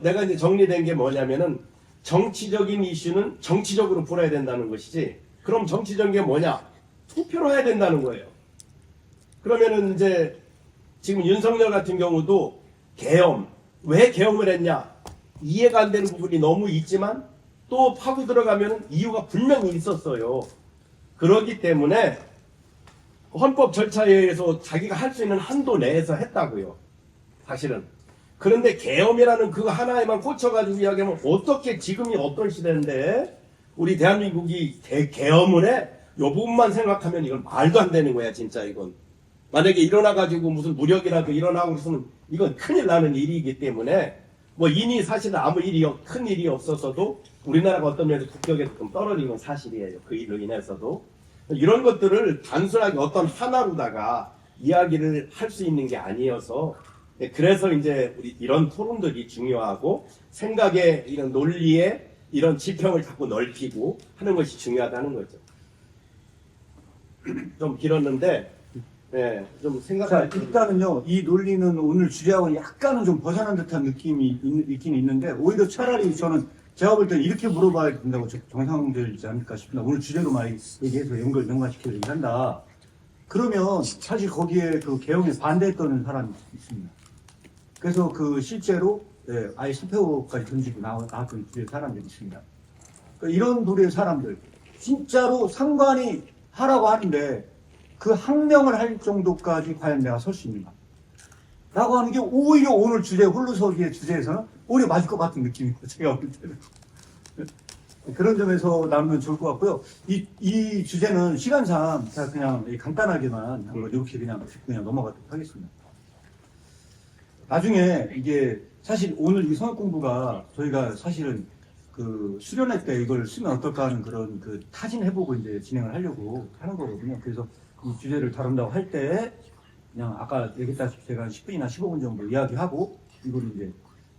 내가 이제 정리된 게 뭐냐면은 정치적인 이슈는 정치적으로 풀어야 된다는 것이지. 그럼 정치적인 게 뭐냐? 투표로 해야 된다는 거예요. 그러면은 이제 지금 윤석열 같은 경우도 계엄. 왜 계엄을 했냐? 이해가 안 되는 부분이 너무 있지만 또 파고 들어가면 이유가 분명히 있었어요. 그렇기 때문에 헌법 절차에 의해서 자기가 할 수 있는 한도 내에서 했다고요. 사실은. 그런데 계엄이라는 그 하나에만 꽂혀가지고 이야기하면 어떻게 지금이 어떤 시대인데 우리 대한민국이 계엄을 해? 요 부분만 생각하면 이건 말도 안 되는 거야 진짜 이건. 만약에 일어나가지고 무슨 무력이라도 일어나고 그러면 이건 큰일 나는 일이기 때문에 뭐 이미 사실은 아무 큰 일이 없었어도 우리나라가 어떤 면에서 국격에서 좀 떨어진 건 사실이에요. 그 일로 인해서도. 이런 것들을 단순하게 어떤 하나로다가 이야기를 할 수 있는 게 아니어서 그래서 이제 우리 이런 토론들이 중요하고 생각의 이런 논리의 이런 지평을 자꾸 넓히고 하는 것이 중요하다는 거죠. 좀 길었는데 네, 좀 자, 생각할 일단은요, 이 논리는 오늘 주제하고는 약간은 좀 벗어난 듯한 느낌이 있긴 있는데, 오히려 차라리 저는 제가 볼 때는 이렇게 물어봐야 된다고 정상되지 않을까 싶습니다. 오늘 주제로 많이 얘기해서 연관시켜서 얘기한다. 그러면 사실 거기에 그 개혁에 반대했던 사람이 있습니다. 그래서 그 실제로 아예 실패호까지 던지고 나왔던 주의 사람들이 있습니다. 그러니까 이런 부류의 사람들, 진짜로 상관이 하라고 하는데, 그 항명을 할 정도까지 과연 내가 설 수 있는가? 라고 하는 게 오히려 오늘 주제, 홀로서기의 주제에서는 오히려 맞을 것 같은 느낌이고, 제가 볼 때는. 그런 점에서 나누면 좋을 것 같고요. 이 주제는 시간상 제가 그냥 간단하게만 한번 이렇게 그냥 넘어가도록 하겠습니다. 나중에 이게 사실 오늘 이 성역 공부가 저희가 사실은 그 수련회 때 이걸 쓰면 어떨까 하는 그런 그 타진해보고 이제 진행을 하려고 하는 거거든요. 그래서 이 주제를 다룬다고 할 때 그냥 아까 얘기했다시피 제가 10분이나 15분 정도 이야기하고 이걸 이제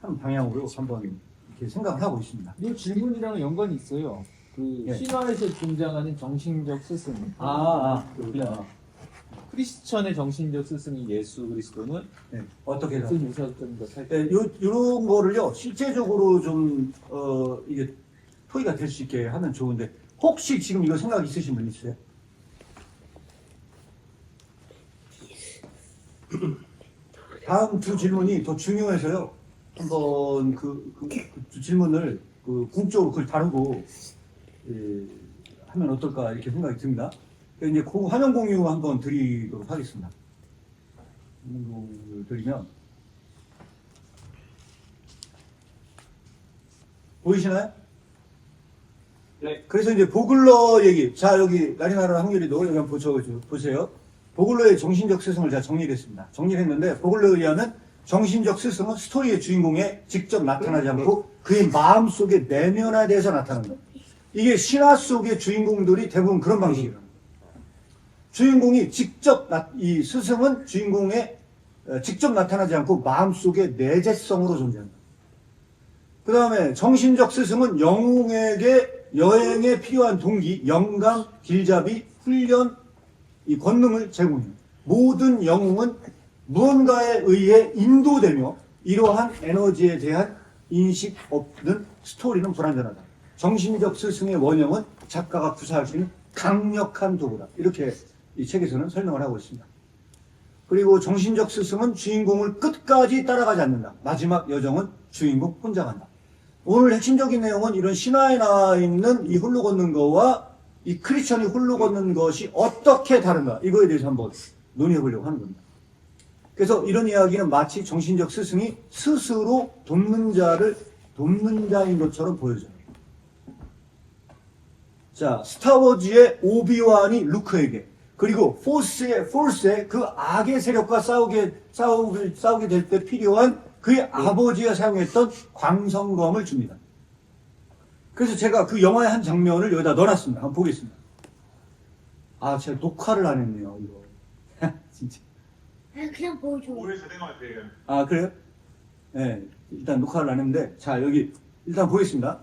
하는 방향으로 한번 이렇게 생각을 하고 있습니다. 이 질문이랑 연관이 있어요. 그 예. 신화에서 등장하는 정신적 스승. 그렇구나. 크리스천의 정신적 스승이 예수 그리스도는 네. 어떻게 해서? 무슨 유사점과 살 네, 요런 거를요, 실제적으로 좀, 이게 토의가 될 수 있게 하면 좋은데, 혹시 지금 이거 생각 있으신 분 있어요? 다음 두 질문이 더 중요해서요, 한번 두 질문을 궁적으로 그걸 다루고, 하면 어떨까, 이렇게 생각이 듭니다. 이제 화면 공유 한번 드리도록 하겠습니다. 화면 공유를 드리면, 보이시나요? 네. 그래서 이제 보글러 얘기. 자, 여기 나리나라 확률이도 여기 한번 보세요. 보글러의 정신적 스승을 제가 정리를 했습니다. 정리를 했는데, 보글러에 의하면 정신적 스승은 스토리의 주인공에 직접 나타나지 않고 그의 마음 속에 내면화돼서 나타납니다. 이게 신화 속의 주인공들이 대부분 그런 방식이에요. 주인공이 이 스승은 주인공에 직접 나타나지 않고 마음 속에 내재성으로 존재합니다. 그 다음에 정신적 스승은 영웅에게 여행에 필요한 동기, 영감, 길잡이, 훈련, 이 권능을 제공해요. 모든 영웅은 무언가에 의해 인도되며 이러한 에너지에 대한 인식 없는 스토리는 불완전하다. 정신적 스승의 원형은 작가가 구사할 수 있는 강력한 도구다. 이렇게 이 책에서는 설명을 하고 있습니다. 그리고 정신적 스승은 주인공을 끝까지 따라가지 않는다. 마지막 여정은 주인공 혼자 간다. 오늘 핵심적인 내용은 이런 신화에 나와 있는 이 홀로 걷는 거와 이 크리스천이 홀로 걷는 것이 어떻게 다른가, 이거에 대해서 한번 논의해 보려고 하는 겁니다. 그래서 이런 이야기는 마치 정신적 스승이 스스로 돕는 자를 돕는 자인 것처럼 보여져요. 자, 스타워즈의 오비완이 루크에게, 그리고 포스의 그 악의 세력과 싸우게 될 때 필요한 그의 아버지가 사용했던 광선검을 줍니다. 그래서 제가 그 영화의 한 장면을 여기다 넣어놨습니다. 한번 보겠습니다. 아, 제가 녹화를 안 했네요, 이거. 진짜. 그냥 보여줘. 오해 잘된 것 같아요. 아, 그래요? 네, 일단 녹화를 안 했는데, 자, 여기, 일단 보겠습니다.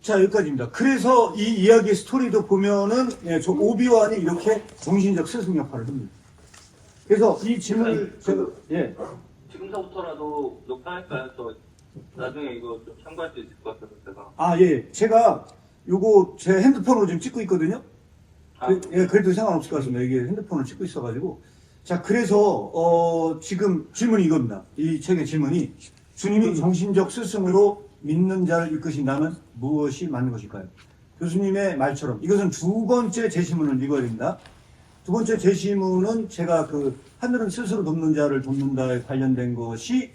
자, 여기까지입니다. 그래서 이 이야기의 스토리도 보면은, 예, 저 오비완이 이렇게 정신적 스승 역할을 합니다. 그래서 이 질문을, 제가, 예. 지금서부터라도 녹화할까요? 저 나중에 이거 좀 참고할 수 있을 것 같아서 제가. 아, 예. 제가 요거 제 핸드폰으로 지금 찍고 있거든요. 아, 예, 그래도 상관없을 것 같습니다. 이게 핸드폰을 찍고 있어가지고. 자, 그래서, 지금 질문이 이겁니다. 이 책의 질문이, 주님이 정신적 스승으로 믿는 자를 이끄신다면 무엇이 맞는 것일까요? 교수님의 말처럼, 이것은 두 번째 제시문을 읽어야 됩니다. 두 번째 제시문은 제가 그, 하늘은 스스로 돕는 자를 돕는다에 관련된 것이,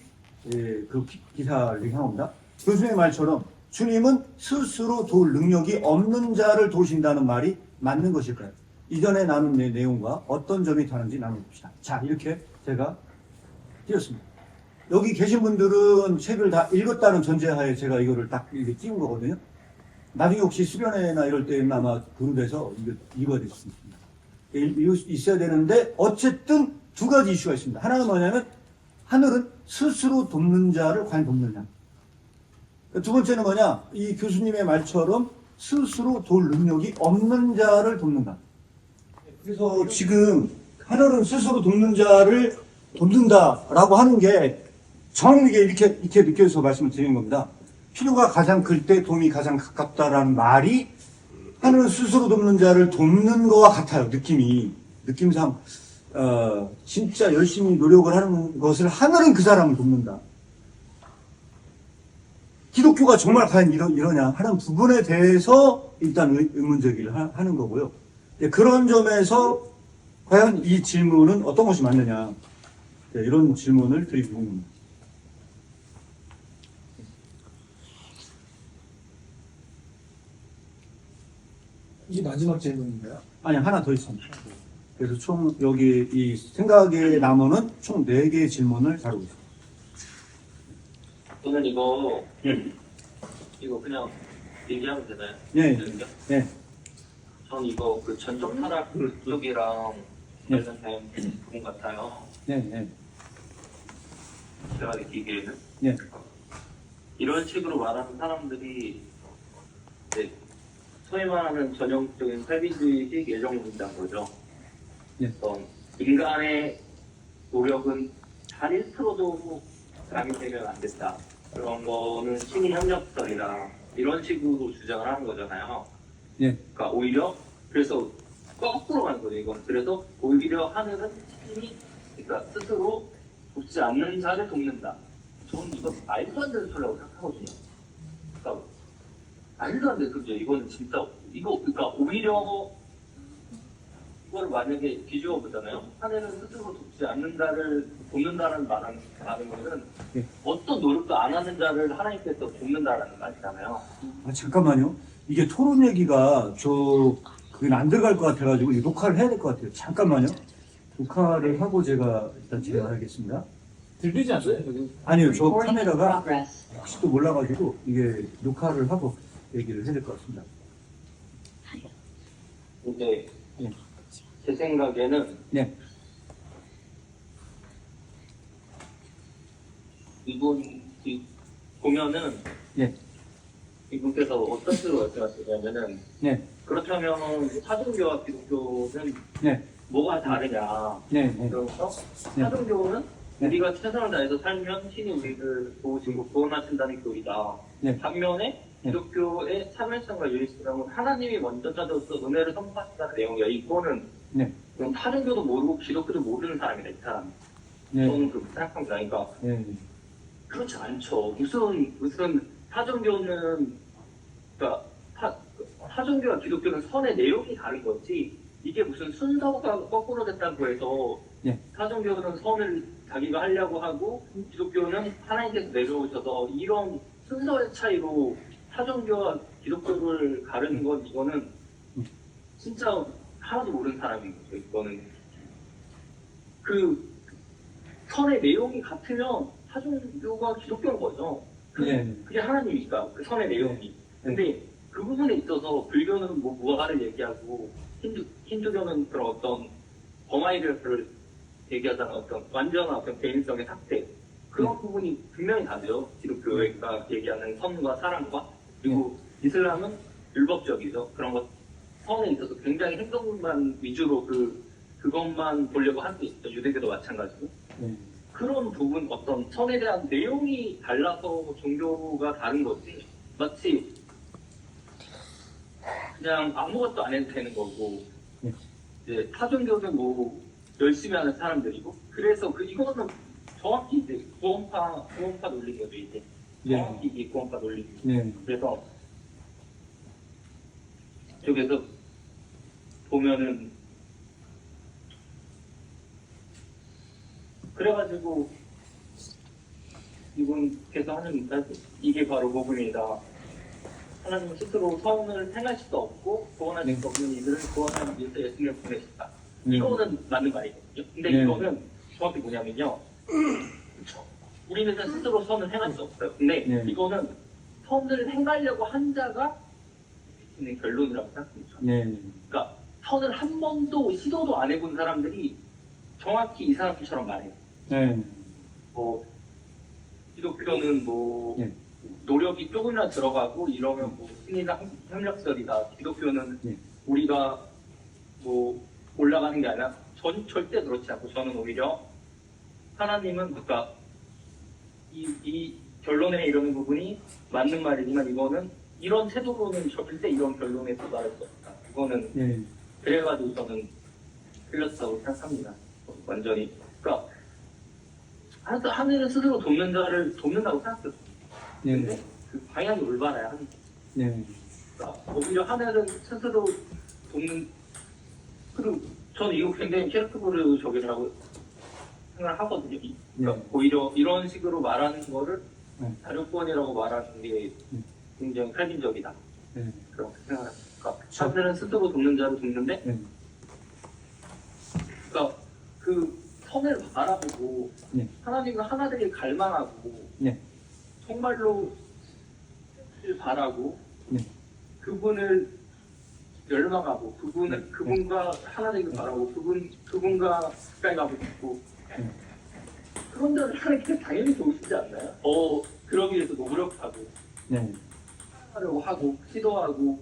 예, 그 기사를 얘기합니다. 교수님의 말처럼, 주님은 스스로 도울 능력이 없는 자를 도우신다는 말이 맞는 것일까요? 이전에 나눈 내용과 어떤 점이 다른지 나눠봅시다. 자, 이렇게 제가 띄웠습니다. 여기 계신 분들은 책을 다 읽었다는 전제하에 제가 이거를 딱 이렇게 띄운 거거든요. 나중에 혹시 수련회나 이럴 때는 아마 그룹에서 이거 읽어야 될 수 있습니다. 있어야 되는데, 어쨌든 두 가지 이슈가 있습니다. 하나는 뭐냐면, 하늘은 스스로 돕는 자를 과연 돕느냐. 두 번째는 뭐냐, 이 교수님의 말처럼 스스로 도울 능력이 없는 자를 돕는다. 그래서 지금 하늘은 스스로 돕는 자를 돕는다라고 하는 게 정확하게 이렇게 느껴서 말씀을 드리는 겁니다. 필요가 가장 클 때 도움이 가장 가깝다라는 말이 하늘은 스스로 돕는 자를 돕는 거와 같아요. 느낌상 진짜 열심히 노력을 하는 것을 하늘은 그 사람을 돕는다. 기독교가 정말 과연 이러냐 하는 부분에 대해서 일단 의문제기를 하는 거고요. 그런 점에서 과연 이 질문은 어떤 것이 맞느냐, 이런 질문을 드리고 있습니다. 이게 마지막 질문인가요? 아니, 하나 더 있습니다. 그래서 총 여기 이 생각에 남은 총 4개의 질문을 다루고 있습니다. 저는 이거 예. 이거 그냥 얘기하면 되나요? 예. 되는겨? 예. 전 이거 그 전적 타락 쪽이랑 관련된 부분 같아요. 예. 제가 느끼기에는 예. 이런 식으로 말하는 사람들이 이제 소위 말하는 전형적인 사비주의식 예정론자인 거죠. 예. 인간의 노력은 단일표로도 감이 되면 안 된다. 그런 거는 신이 협력설이다. 이런 식으로 주장을 하는 거잖아요. 예. 그러니까 오히려 그래서 거꾸로 가는 거죠. 이건 그래서 오히려 하늘은 신이 그러니까 스스로 돕지 않는 자를 돕는다. 저는 이거 말도 안 되는 소리라고 생각하거든요. 그러니까 말도 안 되는 소리죠. 이거는 진짜 이거 그러니까 오히려 이걸 만약에 뒤집어 보잖아요. 하늘은 스스로 돕지 않는 자를 돕는다는 말은 거는 예. 어떤 노력도 안 하는 자를 하나님께서 돕는다라는 말이잖아요. 아, 잠깐만요. 이게 토론 얘기가 그게 안 들어갈 것 같아가지고 이 녹화를 해야 될 것 같아요. 잠깐만요. 녹화를 하고 제가 일단 진행하겠습니다. 들리지 않아요? 여기? 아니요, 저 카메라가 혹시 또 몰라가지고 이게 녹화를 하고 얘기를 해야 될 것 같습니다. 근데 예. 제 생각에는 네. 이분 보면은 예. 이분께서 어떤 식으로 말씀하시냐면은 네. 그렇다면 사도교와 기독교는 네. 뭐가 다르냐? 네. 그래서 네. 사도교는 네. 우리가 최선을 다해서 살면 신이 우리를 도우시고 구원하신다는 교리다. 네. 반면에 네. 기독교의 참을성과 유일성은 하나님이 먼저 찾아서 은혜를 선포하신다는 내용이야. 이거는 네. 그럼 타종교도 모르고 기독교도 모르는 사람이다, 이 사람. 네. 저는 그렇게 생각합니다. 그러니까 네. 그렇지 않죠. 무슨 타종교는 그러니까 타종교와 기독교는 선의 내용이 다른 거지. 이게 무슨 순서가 거꾸로 됐다고 해서 네. 타종교는 선을 자기가 하려고 하고 기독교는 하나님께서 내려오셔서 이런 순서의 차이로 타종교와 기독교를 가르는 건 이거는 진짜 하나도 모르는 사람인 거죠. 이거는 그 선의 내용이 같으면 타종교가 기독교인 거죠. 그게 하나님이니까 그 선의 내용이. 근데 그 부분에 있어서 불교는 뭐 무아를 얘기하고 힌두교는 그런 어떤 범아이를 얘기하자면 어떤 완전한 어떤 개인성의 삭제 그런 부분이 분명히 다르죠. 기독교가 얘기하는 선과 사랑과 그리고 이슬람은 율법적이죠. 그런 것 선에 있어서 굉장히 행동만 위주로 그것만 보려고 할 수 있죠. 유대교도 마찬가지고. 그런 부분 어떤 선에 대한 내용이 달라서 종교가 다른 거지. 마치 그냥 아무것도 안 해도 되는 거고 이제 타종교는 뭐 열심히 하는 사람들이고 그래서 이거는 정확히 이제 구원파 논리인 거죠. 이제 정확히 이게 구원파 논리인 거죠. 그래서 쪽에서 보면은 그래가지고 이분께서 하는 말 이게 바로 복음이다. 하나님은 스스로 선을 행할 수도 없고 구원할 수 없는 이들을 구원하기 위해서 예수님을 보내셨다. 이거는 맞는 말이거든요. 근데 이거는 정확히 뭐냐면요. 우리는 스스로 선을 행할 수 없어요. 근데 이거는 선을 행하려고 한 자가 있는 결론이라고 생각합니다. 그러니까 선을 한 번도 시도도 안 해본 사람들이 정확히 이 사람들처럼 말해요. 뭐 기독교는 뭐 노력이 조금이나 들어가고 이러면 뭐 신이나 협력설이다. 기독교는 우리가 뭐 올라가는 게 아니라 절대 그렇지 않고 저는 오히려 하나님은 그러니까 이 결론에 이르는 부분이 맞는 말이지만 이거는 이런 태도로는 절대 이런 결론에 도달할 수 없다. 이거는 그래가지고 저는 틀렸다고 생각합니다. 완전히. 그러니까 하늘은 스스로 돕는 자를 돕는다고 생각해요. 근데 그 방향이 올바라야 하는 거예요. 그러니까 오히려 하늘은 스스로 돕는 그리고 저는 이거 굉장히 케르케고르적이라고 생각을 하거든요. 그러니까 오히려 이런 식으로 말하는 거를 자료권이라고 말하는 게 굉장히 칼빈적이다. 그렇게 생각합니다. 그러니까 하늘은 스스로 돕는 자를 돕는데 그러니까 그 선을 바라보고 하나님과 하나 되길 갈망하고 정말로 바라고 그분을 열망하고 그분과 하나 되길 바라고 그분과 가까이 가고 싶고 그런 데를 하나님께 당연히 좋으시지 않나요? 그러기 위해서 노력하고 하려고 하고 시도하고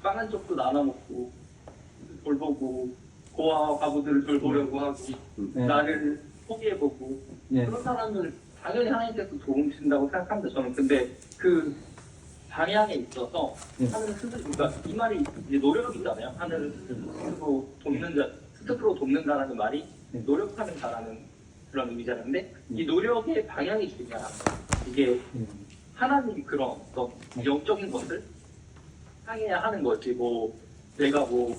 빵 한 쪽도 나눠 먹고 돌보고 고아와 과부들을 돌보려고 하고 나를 포기해보고 그런 사람을 당연히 하나님께서 도움 주신다고 생각합니다. 저는 근데 그 방향에 있어서 하늘을 스스로 그러니까 이 말이 이제 노력이잖아요. 하늘을 스스로 돕는다라는 말이 노력하는 자라는 그런 의미잖아요. 근데 이 노력의 방향이 중요합니다. 이게 하나님 그런 어떤 영적인 것을 향해야 하는 거지 뭐 내가 뭐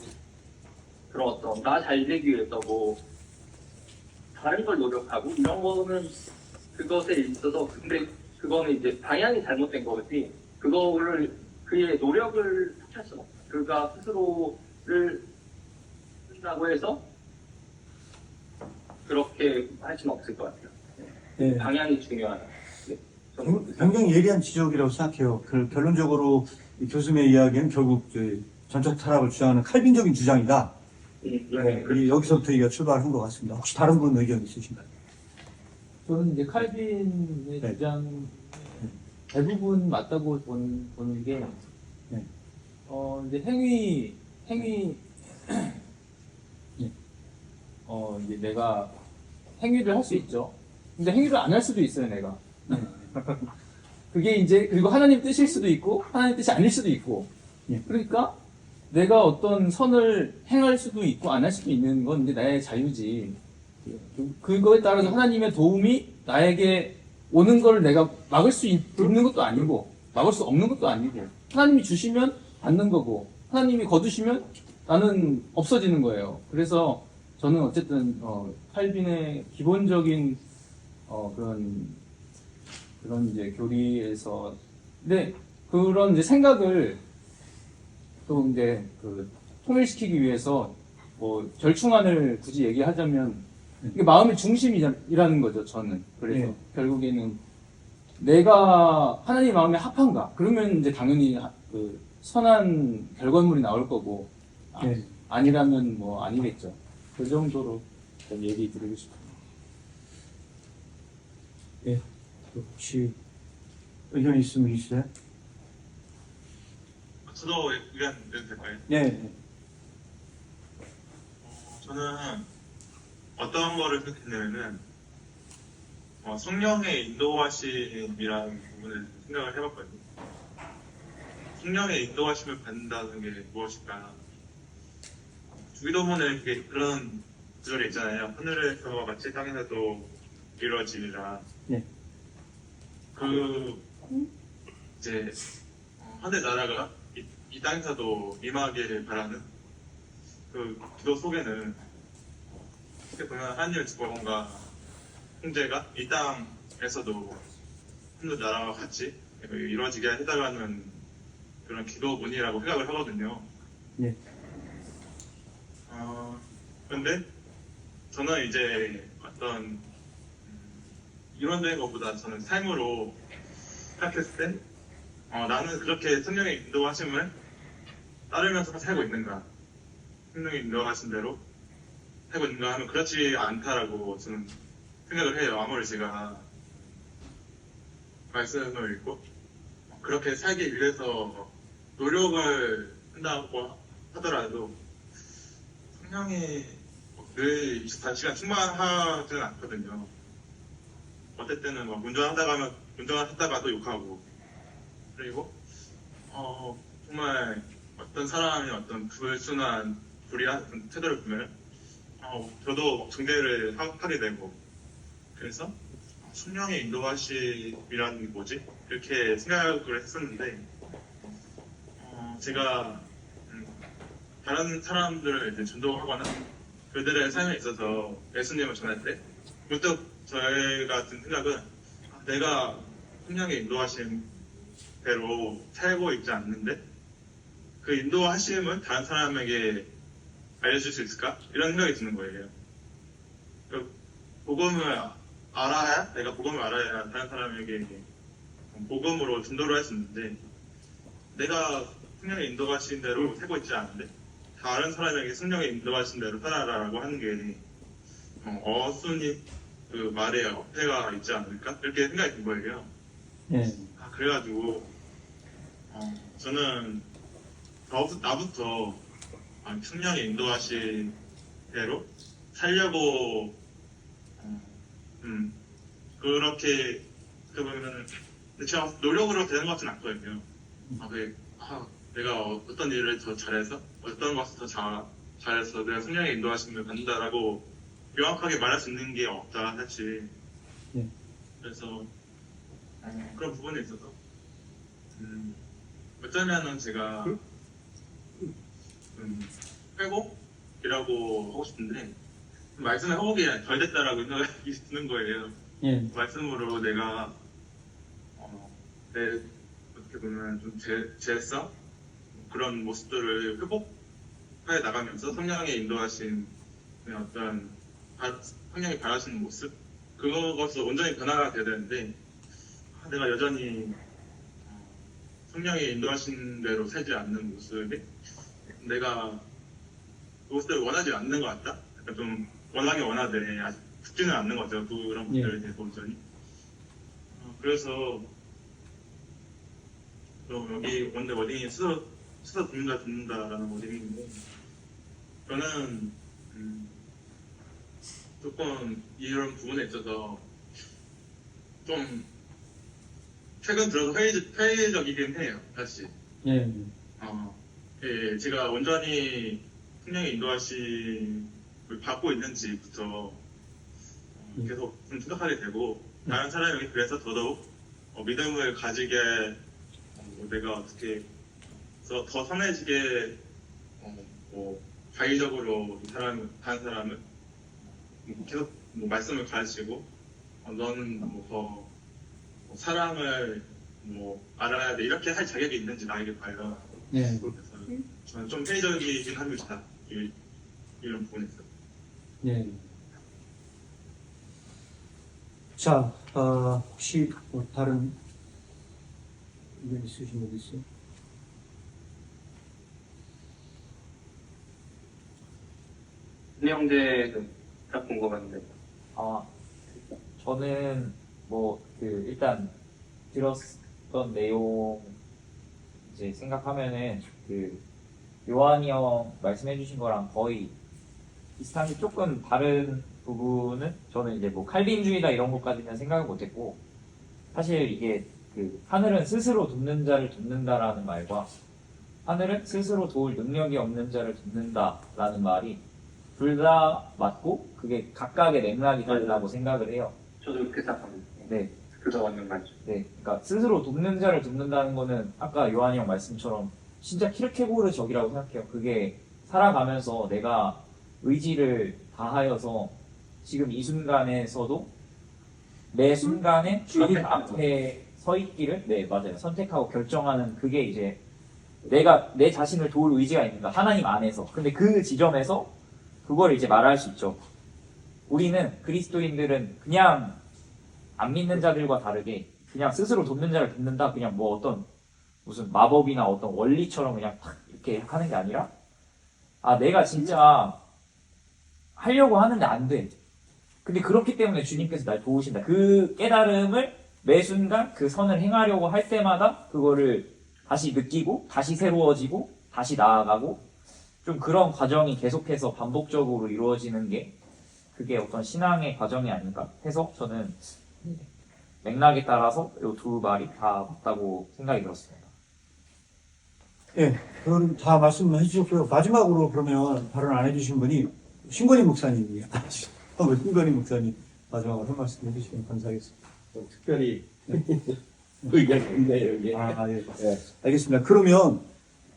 그런 어떤 나 잘 되기 위해서 뭐 다른 걸 노력하고 이런 거는 그것에 있어서 근데 그거는 이제 방향이 잘못된 거지 그거를 그의 노력을 탓할 수 없어. 그가 스스로를 쓴다고 해서 그렇게 할 수는 없을 것 같아요. 방향이 중요하다. 저는 굉장히 예리한 지적이라고 생각해요. 결론적으로 이 교수님의 이야기는 결국 전적 타락을 주장하는 칼빈적인 주장이다. 여기서부터 얘기가 출발한 것 같습니다. 혹시 다른 분 의견 있으신가요? 저는 이제 칼빈의 주장 대부분 맞다고 보는 게 이제 행위 이제 내가 행위를 할 수 있죠. 근데 행위를 안 할 수도 있어요, 내가. 그게 이제 그리고 하나님 뜻일 수도 있고 하나님 뜻이 아닐 수도 있고. 예. 그러니까 내가 어떤 선을 행할 수도 있고 안 할 수도 있는 건 이제 나의 자유지. 그거에 따라서 하나님의 도움이 나에게 오는 걸 내가 막을 수 있는 것도 아니고 막을 수 없는 것도 아니고 하나님이 주시면 받는 거고 하나님이 거두시면 나는 없어지는 거예요. 그래서 저는 어쨌든 칼빈의 기본적인 그런 이제 교리에서 근데 그런 이제 생각을 또 이제 통일시키기 위해서 뭐 절충안을 굳이 얘기하자면 이게 마음의 중심이라는 거죠. 저는 그래서 네. 결국에는 내가 하나님 마음에 합한가 그러면 이제 당연히 그 선한 결과물이 나올 거고 네. 아니라면 뭐 아니겠죠. 그 정도로 좀 얘기 드리고 싶어요. 예. 혹시 의견 있으면 있어요? 저도 의견 내도 될까요? 네. 저는 어떤 거를 생각했냐면은 성령의 인도하심이라는 부분을 생각을 해봤거든요. 성령의 인도하심을 받는다는 게 무엇일까? 주기도문에 그런 구절이 있잖아요. 하늘에서와 같이 땅에서도 이루어지리라. 네. 이제 하늘 나라가 이 땅에서도 임하기를 바라는 그 기도 속에는 어떻게 보면 하나님의 주권과 통제가 이 땅에서도 하늘 나라와 같이 이루어지게 해달라는 그런 기도문이라고 생각을 하거든요. 네. 그런데 저는 이제 어떤 이론적인 것보다 저는 삶으로 생각했을 때 나는 그렇게 성령의 인도하심을 따르면서 살고 있는가, 성령의 인도하신 대로 살고 있는가 하면 그렇지 않다라고 저는 생각을 해요. 아무리 제가 말씀을 읽고 그렇게 살기 위해서 노력을 한다고 하더라도 성령이 늘 24시간 충만하지는 않거든요. 어떨 때는 막 운전하다가도 욕하고, 그리고 정말 어떤 사람이 어떤 불이한 태도를 보면 저도 정죄를 하게 되고, 그래서 성령의 인도하심이라는 게 뭐지? 이렇게 생각을 했었는데 제가 다른 사람들을 이제 전도하거나 그들의 삶에 있어서 예수님을 전할 때 문득 저희 같은 생각은 내가 성령의 인도하심 대로 살고 있지 않는데 그 인도하심을 다른 사람에게 알려줄 수 있을까? 이런 생각이 드는 거예요. 내가 복음을 알아야 다른 사람에게 복음으로 전도를 할 수 있는데 내가 성령의 인도하신 대로 살고 있지 않은데 다른 사람에게 성령의 인도하신 대로 살아라라고 하는 게 어순이 그 말에 어폐가 있지 않을까? 이렇게 생각이 든 거예요. 네. 그래가지고 저는 나부터 성령의 인도하신 대로 살려고 그렇게 보면은 제가 노력으로 되는 것 같지는 않거든요. 내가 어떤 일을 더 잘해서 어떤 것을 더 잘해서 내가 성령의 인도하심을 받는다라고 명확하게 말할 수 있는 게 없다 사실. 네. 그래서 그런 부분에 있어서 어쩌면은 제가 회복이라고 하고 싶은데 말씀에 회복이 덜 됐다라고 생각이 드는 거예요. 예. 말씀으로 내가 내 어떻게 보면 좀 죄성 그런 모습들을 회복해 나가면서 성령의 인도하신 어떤 성령이 바라시는 모습 그것으로 온전히 변화가 돼야 되는데 내가 여전히 성령이 인도하신 대로 살지 않는 모습이 내가 그 모습을 원하지 않는 것 같다. 약간 좀 원하되 아직 죽지는 않는 거죠. 그런 것들에 대해서 온전히. 그래서 여기 원래 워딩이 스스로 듣는다라는 워딩인데 저는 조금 이런 부분에 있어서 좀 최근 들어서 회의적이긴 해요, 사실. 예. 예, 제가 온전히 성령의 인도하심을 받고 있는지부터 계속 좀 생각하게 되고, 다른 사람에게 그래서 더더욱 믿음을 가지게, 내가 어떻게 더 선해지게, 뭐 자의적으로 다른 사람을 계속 말씀을 가르치고, 너는 더 사랑을 알아야 돼, 이렇게 할 자격이 있는지 나에게 과연. 예. 그래서 저는 좀 회의적이긴 합니다. 이런 부분에서. 예. 자, 혹시 뭐 다른 의견 있으신 분 있어요? 형제는 딱 궁금한데. 아, 저는 뭐 일단 들었던 내용 이제 생각하면은 요한이 형 말씀해주신 거랑 거의 비슷한 게 조금 다른 부분은 저는 이제 뭐 칼빈주의다 이런 것까지는 생각을 못했고, 사실 이게 하늘은 스스로 돕는 자를 돕는다라는 말과 하늘은 스스로 도울 능력이 없는 자를 돕는다라는 말이 둘 다 맞고, 그게 각각의 맥락이 다르다고 생각을 해요. 저도 그렇게 생각합니다. 네. 그거 완전 맞죠. 네. 그러니까 스스로 돕는 자를 돕는다는 거는 아까 요한이 형 말씀처럼 진짜 키르케고르적이라고 생각해요. 그게 살아가면서 내가 의지를 다하여서 지금 이 순간에서도 매 순간에 주님 앞에 서 있기를, 네, 맞아요. 선택하고 결정하는, 그게 이제 내가 내 자신을 도울 의지가 있는가, 하나님 안에서. 근데 그 지점에서 그걸 이제 말할 수 있죠. 우리는, 그리스도인들은 그냥 안 믿는 자들과 다르게 그냥 스스로 돕는 자를 돕는다, 그냥 뭐 어떤 무슨 마법이나 어떤 원리처럼 그냥 탁 이렇게 하는 게 아니라, 내가 진짜 하려고 하는데 안 돼. 근데 그렇기 때문에 주님께서 날 도우신다. 그 깨달음을 매 순간 그 선을 행하려고 할 때마다 그거를 다시 느끼고, 다시 새로워지고, 다시 나아가고, 좀 그런 과정이 계속해서 반복적으로 이루어지는 게 그게 어떤 신앙의 과정이 아닌가 해서 저는 맥락에 따라서 이 두 말이 다 맞다고 생각이 들었습니다. 예, 그건 다 말씀해 주셨고요. 마지막으로 그러면 발언 안 해주신 분이 신건희 목사님이에요. 신건희 목사님 마지막으로 한 말씀 해주시면 감사하겠습니다. 특별히 의견인데 여기. 예. 알겠습니다. 그러면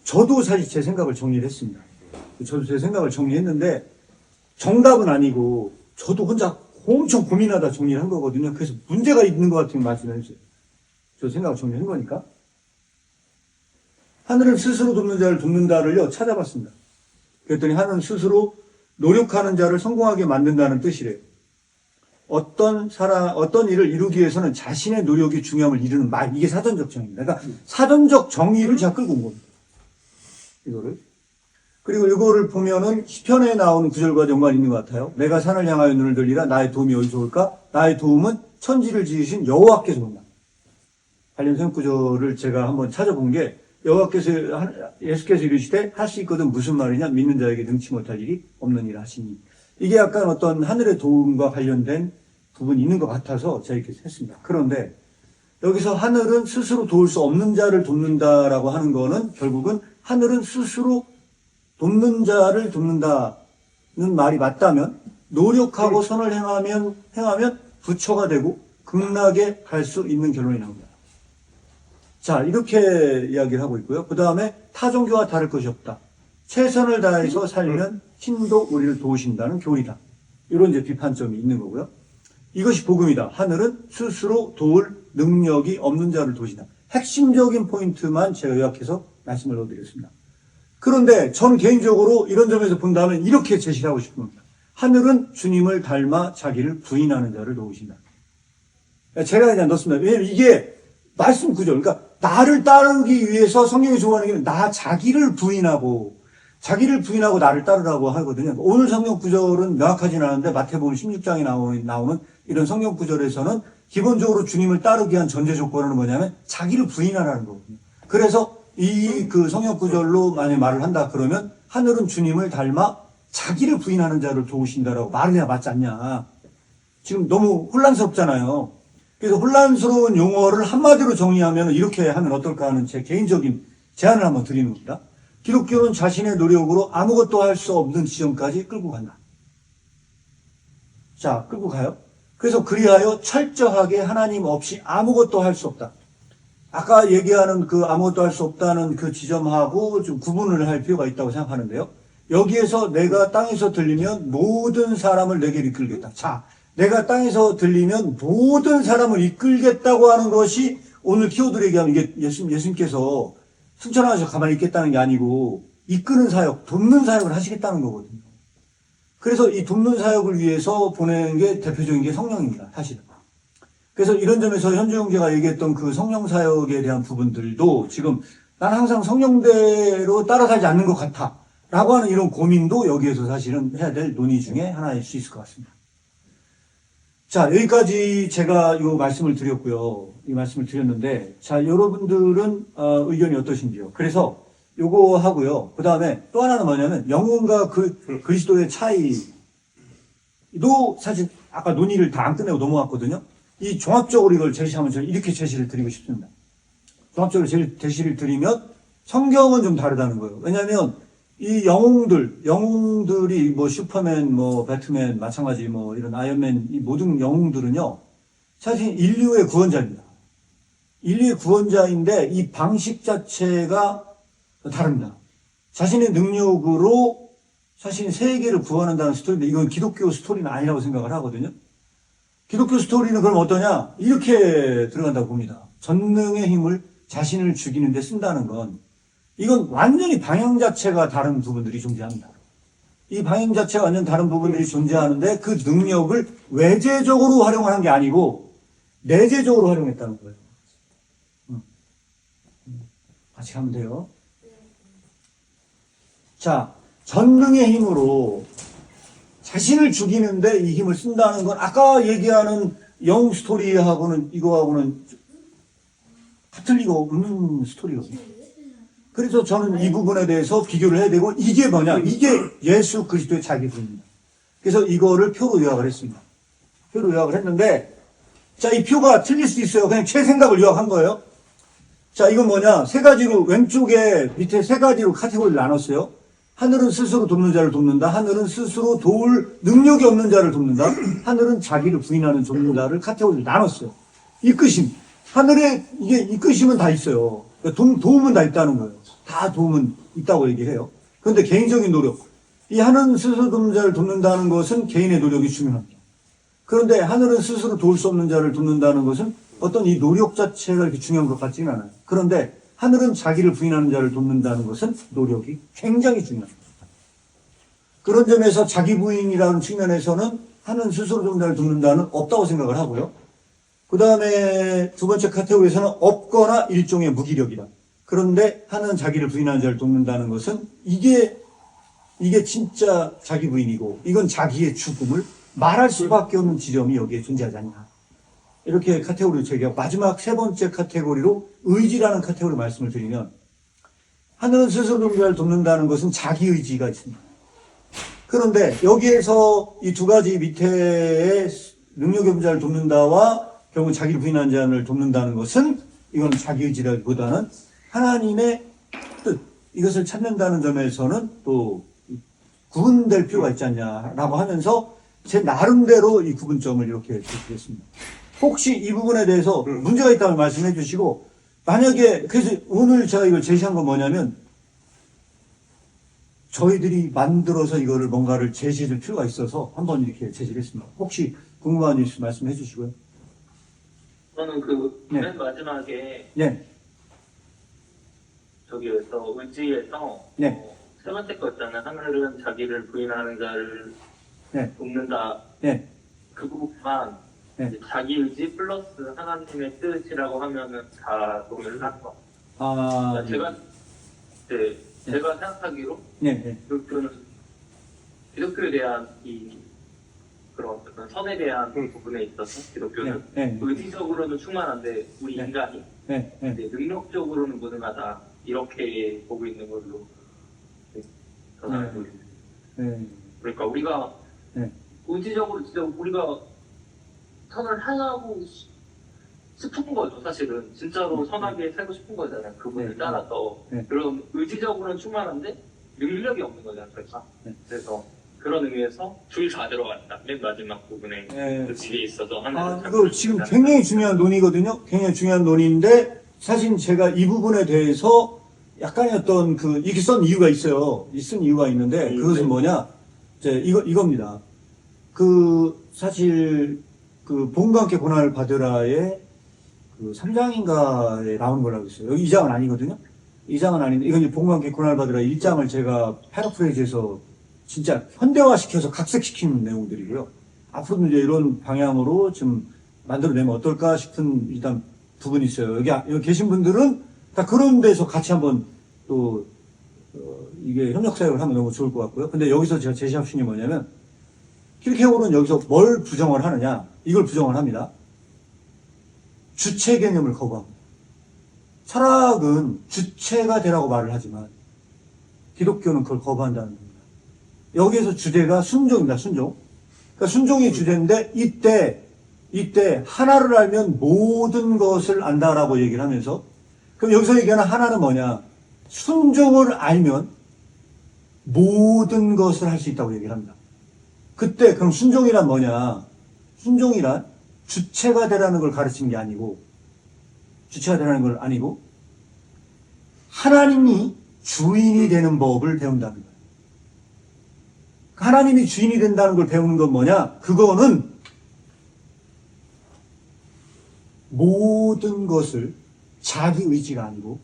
저도 사실 제 생각을 정리를 했습니다. 저도 제 생각을 정리했는데 정답은 아니고 저도 혼자 엄청 고민하다 정리를 한 거거든요. 그래서 문제가 있는 것 같으면 말씀해 주세요. 저 생각을 정리한 거니까. 하늘은 스스로 돕는 자를 돕는다를요, 찾아봤습니다. 그랬더니 하늘은 스스로 노력하는 자를 성공하게 만든다는 뜻이래요. 어떤 일을 이루기 위해서는 자신의 노력이 중요함을 이루는 말, 이게 사전적 정의입니다. 그러니까 사전적 정의를 제가 끌고 온 겁니다. 이거를. 그리고 이거를 보면은 시편에 나오는 구절과 연관이 있는 것 같아요. 내가 산을 향하여 눈을 들리라. 나의 도움이 어디서 올까? 나의 도움은 천지를 지으신 여호와께서 온다. 관련 성경 구절을 제가 한번 찾아본 게, 예수께서 이르시되 할 수 있거든 무슨 말이냐? 믿는 자에게 능치 못할 일이 없느니라 하시니. 이게 약간 어떤 하늘의 도움과 관련된 부분이 있는 것 같아서 제가 이렇게 했습니다. 그런데 여기서 하늘은 스스로 도울 수 없는 자를 돕는다라고 하는 거는 결국은 하늘은 스스로 돕는 자를 돕는다는 말이 맞다면, 노력하고 선을 행하면 부처가 되고 극락에 갈 수 있는 결론이 나옵니다. 자, 이렇게 이야기를 하고 있고요. 그 다음에 타종교와 다를 것이 없다. 최선을 다해서 살면 신도 우리를 도우신다는 교리다. 이런 이제 비판점이 있는 거고요. 이것이 복음이다. 하늘은 스스로 도울 능력이 없는 자를 도우신다. 핵심적인 포인트만 제가 요약해서 말씀을 넣어드렸습니다. 그런데 저는 개인적으로 이런 점에서 본다면 이렇게 제시를 하고 싶습니다. 하늘은 주님을 닮아 자기를 부인하는 자를 도우신다. 제가 그냥 넣습니다. 왜냐하면 이게 말씀 구조, 그러니까 나를 따르기 위해서 성경이 조언하는 게 자기를 부인하고 나를 따르라고 하거든요. 오늘 성경 구절은 명확하지는 않은데 마태복음 16장에 나오는 이런 성경 구절에서는 기본적으로 주님을 따르기 위한 전제 조건은 뭐냐면 자기를 부인하라는 거거든요. 그래서 그 성경 구절로 만약에 말을 한다 그러면 하늘은 주님을 닮아 자기를 부인하는 자를 도우신다라고 말을 해야 맞지 않냐. 지금 너무 혼란스럽잖아요. 그래서 혼란스러운 용어를 한마디로 정리하면 이렇게 하면 어떨까 하는 제 개인적인 제안을 한번 드리는 겁니다. 기독교는 자신의 노력으로 아무것도 할 수 없는 지점까지 끌고 간다. 자, 끌고 가요. 그래서 그리하여 철저하게 하나님 없이 아무것도 할 수 없다. 아까 얘기하는 그 아무것도 할 수 없다는 그 지점하고 좀 구분을 할 필요가 있다고 생각하는데요. 여기에서 내가 땅에서 들리면 모든 사람을 내게 이끌겠다. 자, 내가 땅에서 들리면 모든 사람을 이끌겠다고 하는 것이 오늘 키워드로 얘기하면 이게 예수님께서 승천하셔서 가만히 있겠다는 게 아니고 이끄는 사역, 돕는 사역을 하시겠다는 거거든요. 그래서 이 돕는 사역을 위해서 보내는 게 대표적인 게 성령입니다. 사실은. 그래서 이런 점에서 현주 형제가 얘기했던 그 성령 사역에 대한 부분들도 지금 난 항상 성령대로 따라 살지 않는 것 같아 라고 하는 이런 고민도 여기에서 사실은 해야 될 논의 중에 하나일 수 있을 것 같습니다. 자, 여기까지 제가 이 말씀을 드렸고요. 이 말씀을 드렸는데, 자, 여러분들은 의견이 어떠신지요? 그래서 요거 하고요. 그 다음에 또 하나는 뭐냐면 영혼과 그리스도의 차이도 사실 아까 논의를 다 안 끝내고 넘어갔거든요. 이 종합적으로 이걸 제시하면 저는 이렇게 제시를 드리고 싶습니다. 종합적으로 제시를 드리면 성경은 좀 다르다는 거예요. 왜냐하면 이 영웅들이 뭐 슈퍼맨, 뭐 배트맨, 마찬가지 뭐 이런 아이언맨, 이 모든 영웅들은요, 사실 인류의 구원자입니다. 인류의 구원자인데 이 방식 자체가 다릅니다. 자신의 능력으로 자신이 세계를 구원한다는 스토리인데 이건 기독교 스토리는 아니라고 생각을 하거든요. 기독교 스토리는 그럼 어떠냐? 이렇게 들어간다고 봅니다. 전능의 힘을 자신을 죽이는 데 쓴다는 건 이건 완전히 방향 자체가 다른 부분들이 존재합니다. 이 방향 자체가 완전 다른 부분들이 존재하는데 그 능력을 외재적으로 활용하는 게 아니고 내재적으로 활용했다는 거예요. 같이 가면 돼요. 자, 전능의 힘으로 자신을 죽이는데 이 힘을 쓴다는 건 아까 얘기하는 영웅 스토리하고는 이거하고는 같을 리가 없는 스토리거든요. 그래서 저는 이 부분에 대해서 비교를 해야 되고 이게 뭐냐? 이게 예수 그리스도의 자기분입니다. 그래서 이거를 표로 요약을 했습니다. 표로 요약을 했는데 자, 이 표가 틀릴 수 있어요. 그냥 제 생각을 요약한 거예요. 자, 이건 뭐냐? 세 가지로 왼쪽에 밑에 세 가지로 카테고리를 나눴어요. 하늘은 스스로 돕는 자를 돕는다. 하늘은 스스로 도울 능력이 없는 자를 돕는다. 하늘은 자기를 부인하는 돕는 자를 카테고리를 나눴어요. 이끄심. 하늘에 이게 이끄심은 다 있어요. 도움은 다 있다는 거예요. 다 도움은 있다고 얘기해요. 그런데 개인적인 노력. 이 하늘은 스스로 돕는 자를 돕는다는 것은 개인의 노력이 중요합니다. 그런데 하늘은 스스로 도울 수 없는 자를 돕는다는 것은 어떤 이 노력 자체가 이렇게 중요한 것 같지는 않아요. 그런데 하늘은 자기를 부인하는 자를 돕는다는 것은 노력이 굉장히 중요합니다. 그런 점에서 자기 부인이라는 측면에서는 하늘은 스스로 돕는 자를 돕는다는 없다고 생각을 하고요. 그 다음에 두 번째 카테고리에서는 없거나 일종의 무기력이다. 그런데 하늘은 자기를 부인하는 자를 돕는다는 것은 이게 진짜 자기 부인이고 이건 자기의 죽음을 말할 수밖에 없는 지점이 여기에 존재하지 않나. 이렇게 카테고리를 제가 마지막 세 번째 카테고리로 의지라는 카테고리 말씀을 드리면 하늘은 스스로 돕는 자를 돕는다는 것은 자기 의지가 있습니다. 그런데 여기에서 이 두 가지 밑에 능력이 없는 자를 돕는다와 결국 자기를 부인하는 자를 돕는다는 것은 이건 자기 의지라기보다는 하나님의 뜻, 이것을 찾는다는 점에서는 또 구분될 필요가 있지 않냐라고 하면서 제 나름대로 이 구분점을 이렇게 드리겠습니다. 혹시 이 부분에 대해서 문제가 있다면 말씀해 주시고, 만약에, 그래서 오늘 제가 이걸 제시한 건 뭐냐면, 저희들이 만들어서 이거를 뭔가를 제시할 필요가 있어서 한번 이렇게 제시를 했습니다. 혹시 궁금한 일 있으면 말씀해 주시고요. 저는 맨 마지막에 네. 저기에서 의지에서 네. 세 번째 거 있잖아요. 하늘은 자기를 부인하는 자를 네. 돕는다. 네. 그 부분만 네. 자기 의지 플러스 하나님의 뜻이라고 하면은 다 동의를 하는 거. 아, 제가 생각하기로 네. 기독교에 대한 그런 어떤 선에 대한 부분에 있어서 기독교는 네. 의지적으로는 충만한데 우리 네. 인간이 네. 이제 능력적으로는 무능하다 이렇게 보고 있는 걸로 저는 알고 있습니다. 네. 그러니까 우리가 네. 의지적으로 진짜 우리가 선을 향하고 싶은 거죠. 사실은 진짜로 선하게 살고 싶은 거잖아요. 그분을 네. 따라서. 네. 그런 의지적으로는 충만한데 능력이 없는 거잖아요. 저희가. 네. 그래서 그런 의미에서 줄 다 들어갔다. 맨 마지막 부분에 네. 그 뒤에 있어서 하나를 이거 지금 굉장히 중요한 논의거든요. 굉장히 중요한 논의인데, 사실 제가 이 부분에 대해서 약간의 어떤 이렇게 쓴 이유가 있어요. 쓴 이유가 있는데, 그것은 뭐냐? 이제 이겁니다. 사실, 봄과 함께 고난을 받으라의 3장인가에 나오는 거라고 했어요. 여기 2장은 아니거든요. 2장은 아닌데, 이건 이제 봄과 함께 고난을 받으라 1장을 제가 패러프레이즈해서 진짜 현대화시켜서 각색시키는 내용들이고요. 앞으로도 이제 이런 방향으로 좀 만들어내면 어떨까 싶은 일단 부분이 있어요. 여기 계신 분들은 다 그런 데서 같이 한번 또, 이게 협력사역을 하면 너무 좋을 것 같고요. 근데 여기서 제가 제시할 수 있는 게 뭐냐면, 킬케고는 여기서 뭘 부정을 하느냐? 이걸 부정을 합니다. 주체 개념을 거부합니다. 철학은 주체가 되라고 말을 하지만, 기독교는 그걸 거부한다는 겁니다. 여기에서 주제가 순종입니다, 순종. 그러니까 순종이 주제인데, 이때 하나를 알면 모든 것을 안다라고 얘기를 하면서, 그럼 여기서 얘기하는 하나는 뭐냐? 순종을 알면 모든 것을 할 수 있다고 얘기를 합니다. 그때 그럼 순종이란 뭐냐? 순종이란 주체가 되라는 걸 가르치는 게 아니고, 주체가 되라는 걸 아니고, 하나님이 주인이 되는 법을 배운다는 거예요. 하나님이 주인이 된다는 걸 배우는 건 뭐냐? 그거는 모든 것을 자기 의지가 아니고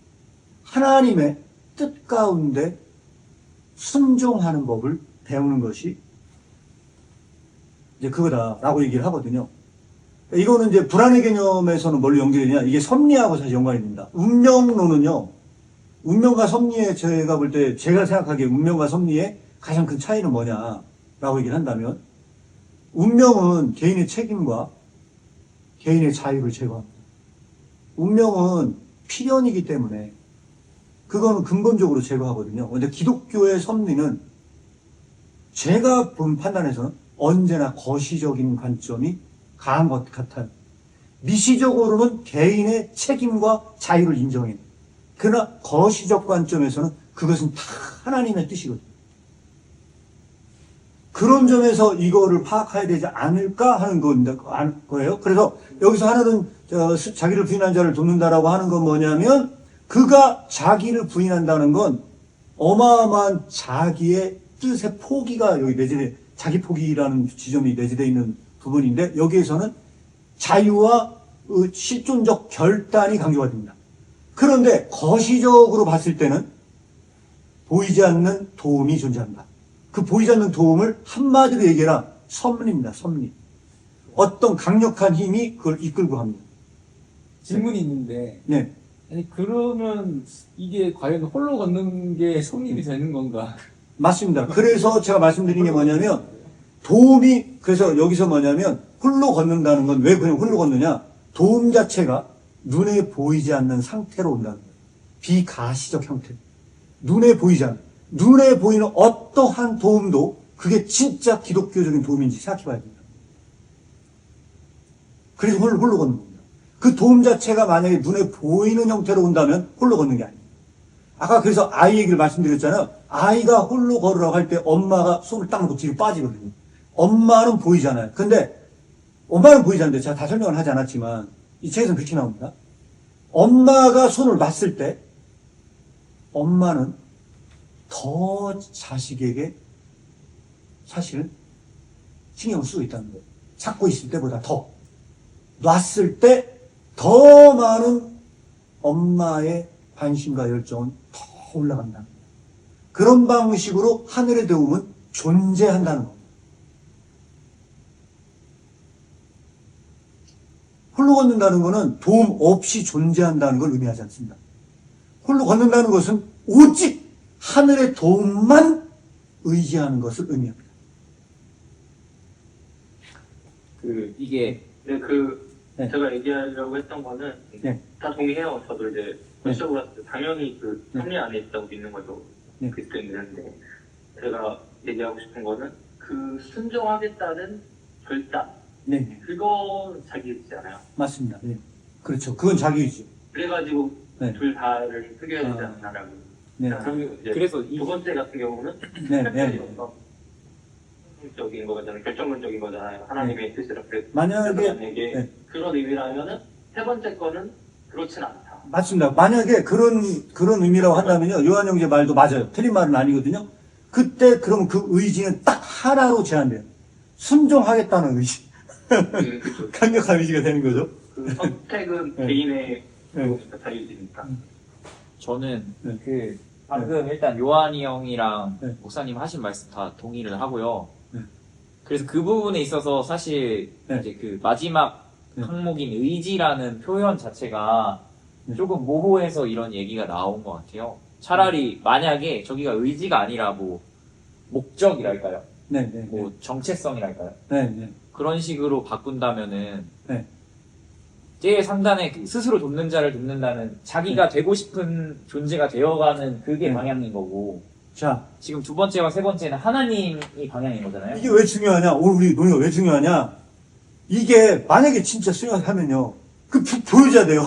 하나님의 뜻 가운데 순종하는 법을 배우는 것이 이제 그거다라고 얘기를 하거든요. 이거는 이제 불안의 개념에서는 뭘로 연결되냐? 이게 섭리하고 사실 연관이 됩니다. 운명론은요, 운명과 섭리에 제가 볼 때, 제가 생각하기에 운명과 섭리의 가장 큰 차이는 뭐냐라고 얘기를 한다면, 운명은 개인의 책임과 개인의 자유를 제거합니다. 운명은 필연이기 때문에 그거는 근본적으로 제거하거든요. 근데 기독교의 섭리는 제가 본 판단에서는 언제나 거시적인 관점이 강한 것 같아요. 미시적으로는 개인의 책임과 자유를 인정해요. 그러나 거시적 관점에서는 그것은 다 하나님의 뜻이거든요. 그런 점에서 이거를 파악해야 되지 않을까 하는 거예요. 그래서 여기서 하나는 자기를 부인한 자를 돕는다라고 하는 건 뭐냐면, 그가 자기를 부인한다는 건 어마어마한 자기의 뜻의 포기가 여기 내재돼, 자기 포기라는 지점이 내재되어 있는 부분인데, 여기에서는 자유와 실존적 결단이 강조가 됩니다. 그런데 거시적으로 봤을 때는 보이지 않는 도움이 존재한다. 그 보이지 않는 도움을 한마디로 얘기해라. 섭리입니다, 섭리. 어떤 강력한 힘이 그걸 이끌고 갑니다. 질문이 있는데, 네. 아니, 그러면 이게 과연 홀로 걷는 게 성립이 되는 건가? 맞습니다. 그래서 제가 말씀드린 게 뭐냐면, 그래서 여기서 뭐냐면, 홀로 걷는다는 건 왜 그냥 홀로 걷느냐? 도움 자체가 눈에 보이지 않는 상태로 온다는 거예요. 비가시적 형태. 눈에 보이지 않는. 눈에 보이는 어떠한 도움도 그게 진짜 기독교적인 도움인지 생각해 봐야 됩니다. 그래서 홀로 걷는 겁니다. 그 도움 자체가 만약에 눈에 보이는 형태로 온다면 홀로 걷는 게 아니에요. 아까 그래서 아이 얘기를 말씀드렸잖아요. 아이가 홀로 걸으라고 할 때 엄마가 손을 딱 놓고 뒤로 빠지거든요. 엄마는 보이잖아요. 근데 엄마는 보이지 않는데 제가 다 설명을 하지 않았지만 이 책에서는 그렇게 나옵니다. 엄마가 손을 놨을 때 엄마는 더 자식에게 사실은 신경을 쓰고 있다는 거예요. 찾고 있을 때보다 더. 놨을 때 더 많은 엄마의 관심과 열정은 더 올라간다는 거예요. 그런 방식으로 하늘의 도움은 존재한다는 겁니다. 홀로 걷는다는 것은 도움 없이 존재한다는 걸 의미하지 않습니다. 홀로 걷는다는 것은 오직 하늘의 도움만 의지하는 것을 의미합니다. 이게 네, 네. 제가 얘기하려고 했던 거는 네. 다 동의해요. 저도 이제 네. 시험을 했을 때 당연히 그 네. 섭리 안에 있다고 믿는 거죠. 네. 그리스도에 있는데 제가 얘기하고 싶은 거는 그 순종하겠다는 결단, 네, 그건 자기 의지잖아요. 맞습니다. 네. 그렇죠. 그건 자기 의지. 그래가지고 네. 둘 다를 표기해야 되지 않나라고. 네. 그래서 두 번째 같은 경우는 네, 특별히 네. 어떤 적인 거잖아요. 결정론적인 거잖아요. 하나님의 뜻이라 그래서 만약에 만약에 네. 그런 의미라면은 세 번째 거는 그렇진 않다. 맞습니다. 만약에 그런 의미라고 한다면요, 요한 형제 말도 맞아요. 틀린 말은 아니거든요. 그때 그럼 그 의지는 딱 하나로 제한돼요. 순종하겠다는 의지. 그렇죠. 강력한 의지가 되는 거죠. 그 선택은 네. 개인의 네. 자유지니까. 저는 네. 그 방금 일단 요한이 형이랑 네. 목사님 하신 말씀 다 동의를 하고요. 네. 그래서 그 부분에 있어서 사실 네. 이제 그 마지막 네. 항목인 의지라는 표현 자체가 네. 조금 모호해서 이런 얘기가 나온 것 같아요. 차라리 만약에 저기가 의지가 아니라 뭐 목적이랄까요? 네, 네, 뭐 정체성이랄까요? 네, 네. 그런 식으로 바꾼다면은 네. 제일 상단에 그 스스로 돕는 자를 돕는다는 자기가 되고 싶은 존재가 되어가는 그게 네. 방향인 거고 자, 지금 두 번째와 세 번째는 하나님이 방향인 거잖아요. 이게 왜 중요하냐? 오늘 우리 논의가 왜 중요하냐? 이게 만약에 진짜 수용하면요, 보여줘야 돼요.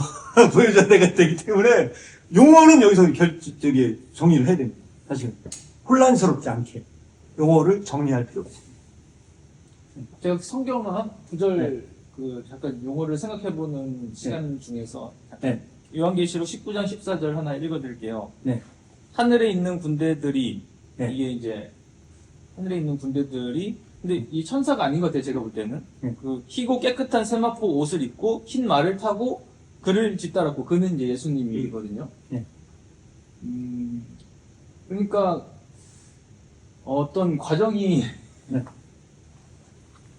보여줘야 되기 때문에 용어는 여기서 정리를 해야 됩니다. 사실 혼란스럽지 않게 용어를 정리할 필요가 있습니다. 제가 성경 한 구절 네. 그 잠깐 용어를 생각해보는 시간 중에서 네. 요한계시록 19장 14절 하나 읽어드릴게요. 네. 하늘에 있는 군대들이 네. 이게 이제 하늘에 있는 군대들이 근데 이 천사가 아닌 것 같아요. 제가 볼 때는 네. 그 희고 깨끗한 세마포 옷을 입고 흰 말을 타고 그를 뒤따랐고 그는 이제 예수님이거든요. 네. 그러니까 어떤 과정이 네.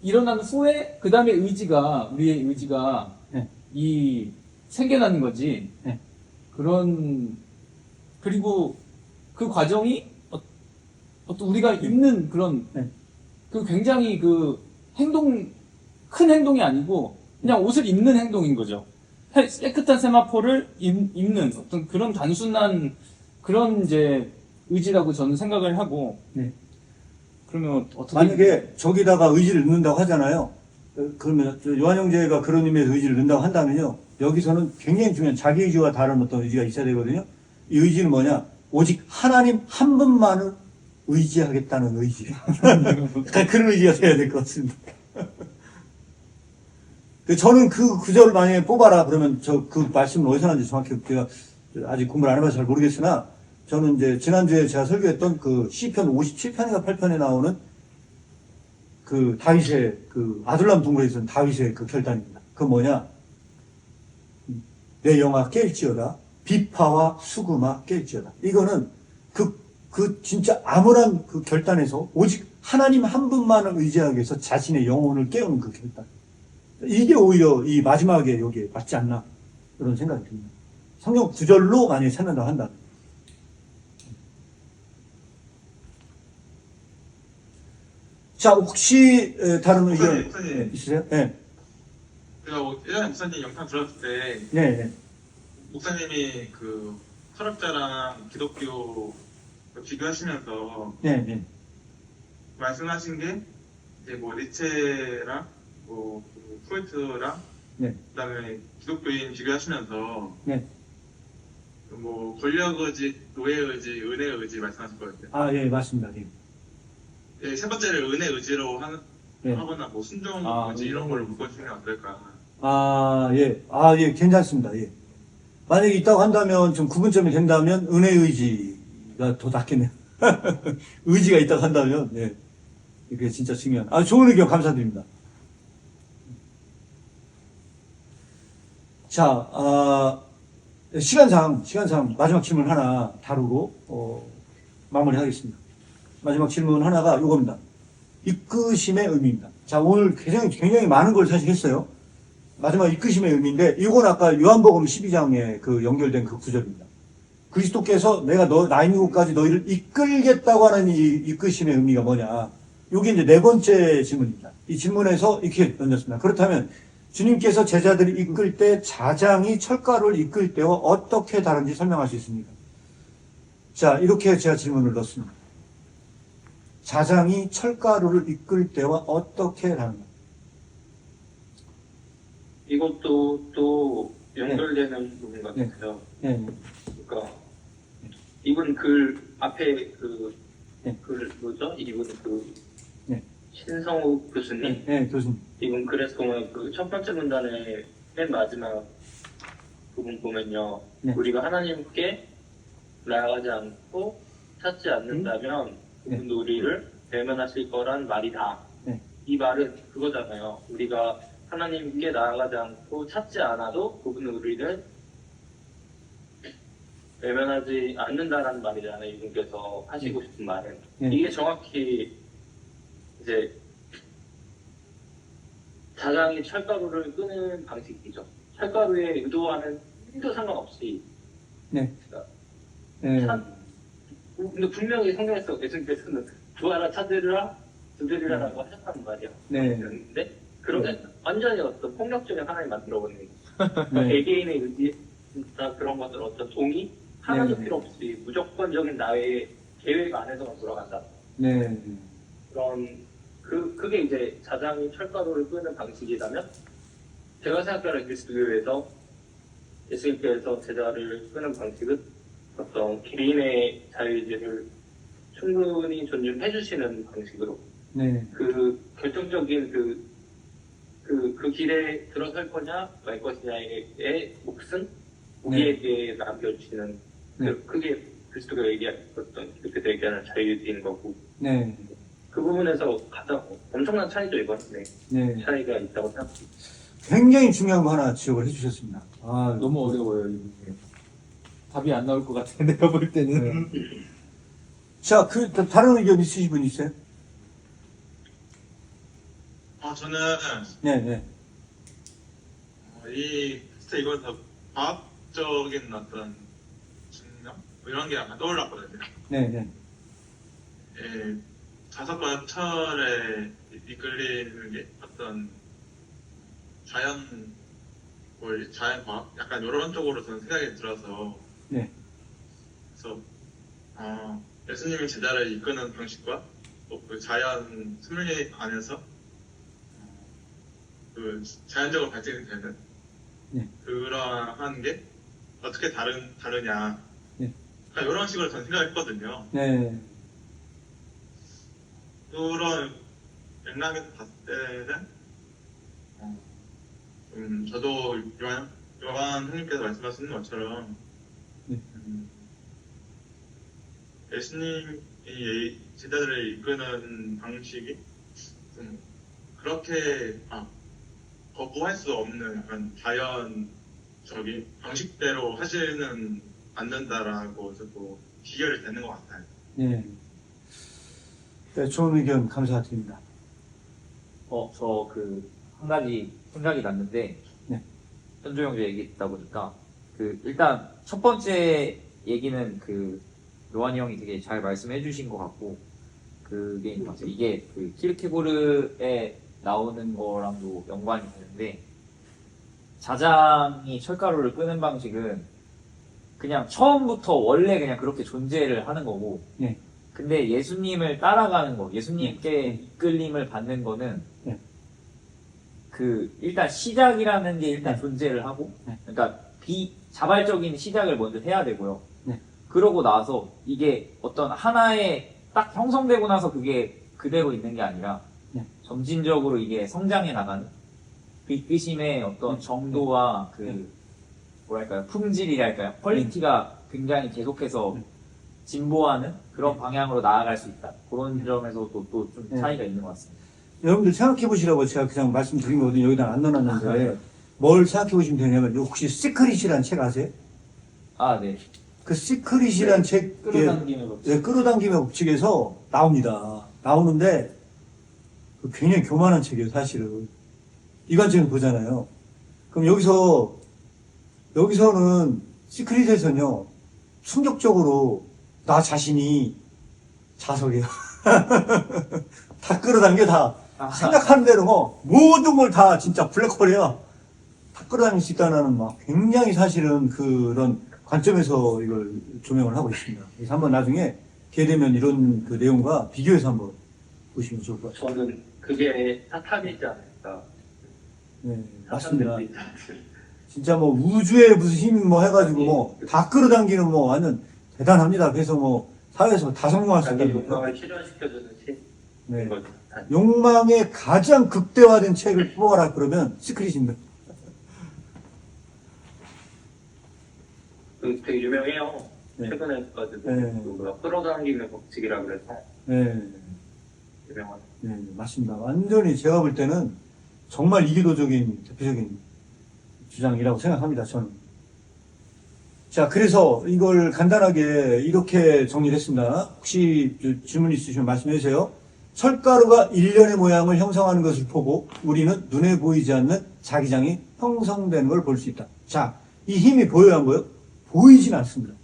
일어난 후에 그 다음에 우리의 의지가 네. 이 생겨나는 거지. 네. 그리고 그 과정이 어떤 우리가 입는 그런 네. 그 굉장히 그 큰 행동이 아니고 그냥 옷을 입는 행동인 거죠. 깨끗한 세마포를 입는 어떤 그런 단순한 그런 이제 의지라고 저는 생각을 하고. 네. 그러면 어떻게 만약에 저기다가 의지를 넣는다고 하잖아요. 그러면 요한 형제가 그런 의미에서 의지를 넣는다고 한다면요, 여기서는 굉장히 중요한 자기 의지와 다른 어떤 의지가 있어야 되거든요. 이 의지는 뭐냐? 오직 하나님 한 분만을 의지하겠다는 의지. 약간 그런 의지가 돼야 될 것 같습니다. 저는 그 구절을 만약에 뽑아라 그러면 그 말씀을 어디서 나는지 정확히 제가 아직 공부를 안 해봐서 잘 모르겠으나, 저는 이제 지난주에 제가 설교했던 그 시편 57편인가 8편에 나오는 그 다윗의 그 아둘람 동굴에 있었던 다윗의 그 결단입니다. 그 뭐냐? 내 영아 깰지어다. 비파와 수금아 깰지어다. 이거는 그 진짜 암울한 그 결단에서 오직 하나님 한 분만을 의지하기 위해서 자신의 영혼을 깨우는 그 결단. 이게 오히려 이 마지막에 여기에 맞지 않나, 그런 생각이 듭니다. 성경 구절로 만약에 찾는다고 한다. 자, 혹시 다른 의견 목사님. 있으세요? 네. 제가 예전에 목사님 영상 들었을 때 네, 네. 목사님이 그 철학자랑 기독교 비교하시면서 네, 네. 말씀하신 게 이제 뭐 니체랑 뭐 프로이트랑 네. 그다음에 기독교인 비교하시면서 네. 뭐 권력 의지, 노예 의지, 은혜 의지 말씀하실 것 같아요. 아, 예, 맞습니다. 예. 네, 세 번째를 은혜 의지로 네. 하거나 뭐 순종 아, 의지 이런 걸 묶어주면 어떨까? 아, 예. 아, 예, 괜찮습니다. 예. 만약에 있다고 한다면, 좀 구분점이 된다면, 은혜 의지가 더 낫겠네요. 의지가 있다고 한다면, 예. 이게 진짜 중요한. 아, 좋은 의견 감사드립니다. 자, 시간상 마지막 질문 하나 다루고, 마무리하겠습니다. 마지막 질문 하나가 이겁니다. 이끄심의 의미입니다. 자, 오늘 굉장히 많은 걸 사실 했어요. 마지막 이끄심의 의미인데, 이건 아까 요한복음 12장에 그 연결된 그 구절입니다. 그리스도께서 내가 나 있는 곳까지 너희를 이끌겠다고 하는 이 이끄심의 의미가 뭐냐. 이게 이제 네 번째 질문입니다. 이 질문에서 이렇게 던졌습니다. 그렇다면 주님께서 제자들을 이끌 때 자장이 철가루를 이끌 때와 어떻게 다른지 설명할 수 있습니까? 자, 이렇게 제가 질문을 넣었습니다. 자장이 철가루를 이끌 때와 어떻게 다른가? 이것도 또 연결되는 부분 같아요. 네. 그러니까 이분 글 앞에 그 네. 글 뭐죠? 이분 그 네. 신성욱 교수님 네, 교수님. 이분 글에서 보면 그 첫 번째 문단의 맨 마지막 부분 보면요. 네. 우리가 하나님께 나아가지 않고 찾지 않는다면 네. 그분도 우리를 외면하실 거란 말이다. 네. 이 말은 그거잖아요. 우리가 하나님께 나아가지 않고 찾지 않아도 그분은 우리를 외면하지 않는다라는 말이잖아요. 이분께서 하시고 싶은 말은. 네. 이게 정확히 이제 자장이 철가루를 끄는 방식이죠. 철가루의 의도와는 1도 상관없이. 네. 근데 분명히 성경에서 예수님께서는 구하라 찾으라 두드리라라고 하셨단 말이야. 네. 근데 그러면 완전히 어떤 폭력적인 하나님 만들어버리는 거. 네. 개개인의 의지, 진짜 그런 것들 어떤 동의 하나도 네. 필요 없이 무조건적인 나의 계획 안에서만 돌아간다. 네. 그런 그게 이제 자장이 철가루를 끄는 방식이라면 제가 생각하는 그리스도교에서 예수님께서 제자를 끄는 방식은 어떤 개인의 자유의지를 충분히 존중해 주시는 방식으로 네. 그 결정적인 그 길에 들어설 거냐 말 것이냐의 몫은 우리에게 남겨주시는 네. 그게 그리스도가 얘기했던 그때 얘기하는 자유의지인 거고 네. 그 부분에서 가장 엄청난 차이죠 이거는. 네. 네. 차이가 있다고 생각합니다. 굉장히 중요한 거 하나 지적을 해주셨습니다. 아, 너무 어려워요. 이게. 답이 안 나올 것 같아. 내가 볼 때는. 자, 다른 의견 있으신 분 있어요? 저는 네, 네. 진짜 이건 더 과학적인 어떤 증명 이런 게 약간 떠올랐거든요. 네, 네. 예, 자석과 철에 이끌리는 게 어떤 자연과학 약간 이런 쪽으로 저는 생각이 들어서 네. 그래서 예수님이 제자를 이끄는 방식과 또 그 자연 순리 안에서 그 자연적으로 발생이 되는 네. 그러한 게 어떻게 다르냐 네. 그러니까 이런 식으로 저는 생각했거든요. 네. 그런 맥락에서 봤을 때는 저도 요한 형님께서 말씀하시는 것처럼 네. 예수님이 제자들을 이끄는 방식이 좀 그렇게 거부할 수 없는 약간 자연적인 방식대로 하지는 않는다라고 저도 비결이 되는 것 같아요. 네. 네, 좋은 의견 감사드립니다. 저 한 가지 생각이 났는데, 네. 현조 형제 얘기 듣다 보니까, 일단 첫 번째 얘기는 요한이 형이 되게 잘 말씀해 주신 것 같고, 그게 이게 키르케고르에 나오는 거랑도 연관이 되는데, 자장이 철가루를 끄는 방식은 그냥 처음부터 원래 그냥 그렇게 존재를 하는 거고, 네. 근데 예수님을 따라가는 거, 예수님께 이끌림을 받는 거는, 네. 일단 시작이라는 게 일단 네. 존재를 하고, 네. 그러니까 자발적인 시작을 먼저 해야 되고요. 네. 그러고 나서 이게 어떤 하나의 딱 형성되고 나서 그게 그대로 있는 게 아니라, 네. 점진적으로 이게 성장해 나가는, 이끄심의 어떤 정도와 뭐랄까요, 품질이랄까요, 퀄리티가 굉장히 계속해서 진보하는 그런 방향으로 나아갈 수 있다. 그런 점에서도 또 좀 네. 차이가 있는 것 같습니다. 여러분들 생각해 보시라고 제가 그냥 말씀드린 거거든요. 여기다 안 넣어놨는데 뭘 생각해 보시면 되냐면 혹시 시크릿이라는 책 아세요? 네. 그 시크릿이라는 책 끌어당기는 거. 끌어당김의 법칙에서 나옵니다. 나오는데 굉장히 교만한 책이에요, 사실은. 이관적인 보잖아요. 그럼 여기서는 시크릿에서는요, 충격적으로 나 자신이 자석이에요. 다 끌어당겨, 다. 생각하는 대로 모든 걸 다 진짜 블랙홀이야. 다 끌어당길 수 있다는 굉장히 사실은 그런 관점에서 이걸 조명을 하고 있습니다. 그래서 한번 나중에 기회 되면 이런 내용과 비교해서 한번 보시면 좋을 것 같아요. 저는 그게 사탐이지 않을까. 네, 맞습니다. 진짜 뭐 우주에 무슨 힘 뭐 해가지고 뭐 다 끌어당기는 뭐 완전 대단합니다. 그래서 뭐 사회에서 다 성공할 수 자기 있다는 거죠. 욕망을 실현시켜주는 네. 거죠. 욕망의 가장 극대화된 책을 뽑아라 그러면 시크릿입니다. 되게 유명해요. 네. 최근에 가지고 네. 끌어당기는 법칙이라 그래서 네. 유명한. 네, 맞습니다. 완전히 제가 볼 때는 정말 이기도적인 대표적인 주장이라고 생각합니다. 저는. 자, 그래서 이걸 간단하게 이렇게 정리를 했습니다. 혹시 질문 있으시면 말씀해 주세요. 철가루가 일련의 모양을 형성하는 것을 보고 우리는 눈에 보이지 않는 자기장이 형성되는 걸 볼 수 있다. 자, 이 힘이 보여요, 안 보여요? 보이진 않습니다.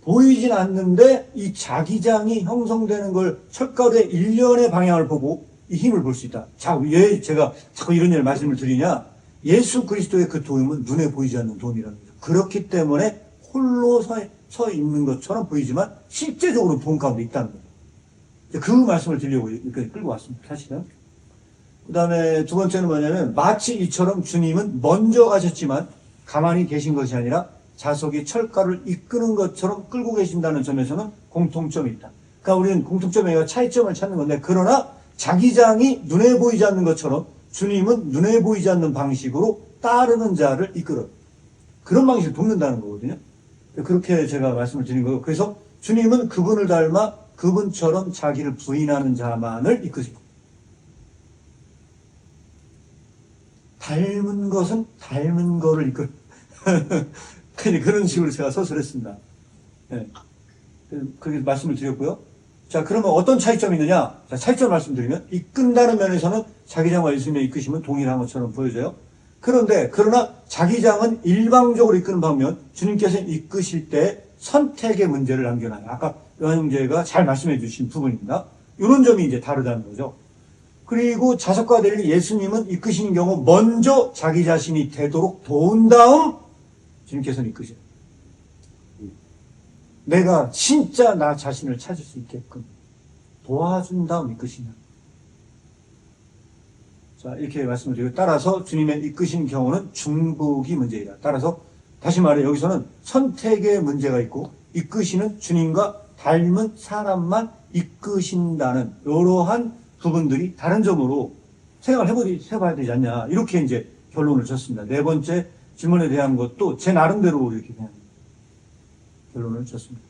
보이진 않는데 이 자기장이 형성되는 걸 철가루의 일련의 방향을 보고 이 힘을 볼 수 있다. 자, 왜 제가 자꾸 이런 일 말씀을 드리냐? 예수 그리스도의 그 도움은 눈에 보이지 않는 도움이라는 거죠. 그렇기 때문에 홀로 서 있는 것처럼 보이지만 실제적으로 도움 가운데 있다는 거죠. 그 말씀을 드리려고 여기까지 끌고 왔습니다. 사실은. 그 다음에 두 번째는 뭐냐면 마치 이처럼 주님은 먼저 가셨지만 가만히 계신 것이 아니라 자석이 철가루를 이끄는 것처럼 끌고 계신다는 점에서는 공통점이 있다. 그러니까 우리는 공통점이 아니라 차이점을 찾는 건데 그러나 자기장이 눈에 보이지 않는 것처럼 주님은 눈에 보이지 않는 방식으로 따르는 자를 이끌어요. 그런 방식을 돕는다는 거거든요. 그렇게 제가 말씀을 드린 거고 그래서 주님은 그분을 닮아 그분처럼 자기를 부인하는 자만을 이끄시고 닮은 것은 닮은 거를 이끌어. 그런 식으로 제가 서술했습니다. 네. 그렇게 말씀을 드렸고요. 자, 그러면 어떤 차이점이 있느냐? 자, 차이점 말씀드리면 이끈다는 면에서는 자기장과 예수님의 이끄심은 동일한 것처럼 보여져요. 그러나 자기장은 일방적으로 이끄는 반면 주님께서 이끄실 때 선택의 문제를 남겨놔요. 아까 요한 형제가 잘 말씀해 주신 부분입니다. 이런 점이 이제 다르다는 거죠. 그리고 자석과 달리 예수님은 이끄시는 경우 먼저 자기 자신이 되도록 도운 다음 주님께서는 이끄셔요. 내가 진짜 나 자신을 찾을 수 있게끔 도와준 다음 이끄시냐. 자, 이렇게 말씀을 드리고 따라서 주님의 이끄신 경우는 중복이 문제이다. 따라서 다시 말해 여기서는 선택의 문제가 있고 이끄시는 주님과 닮은 사람만 이끄신다는 이러한 부분들이 다른 점으로 생각을 해봐야 되지 않냐. 이렇게 이제 결론을 줬습니다. 네 번째 질문에 대한 것도 제 나름대로 이렇게 그냥 결론을 줬습니다.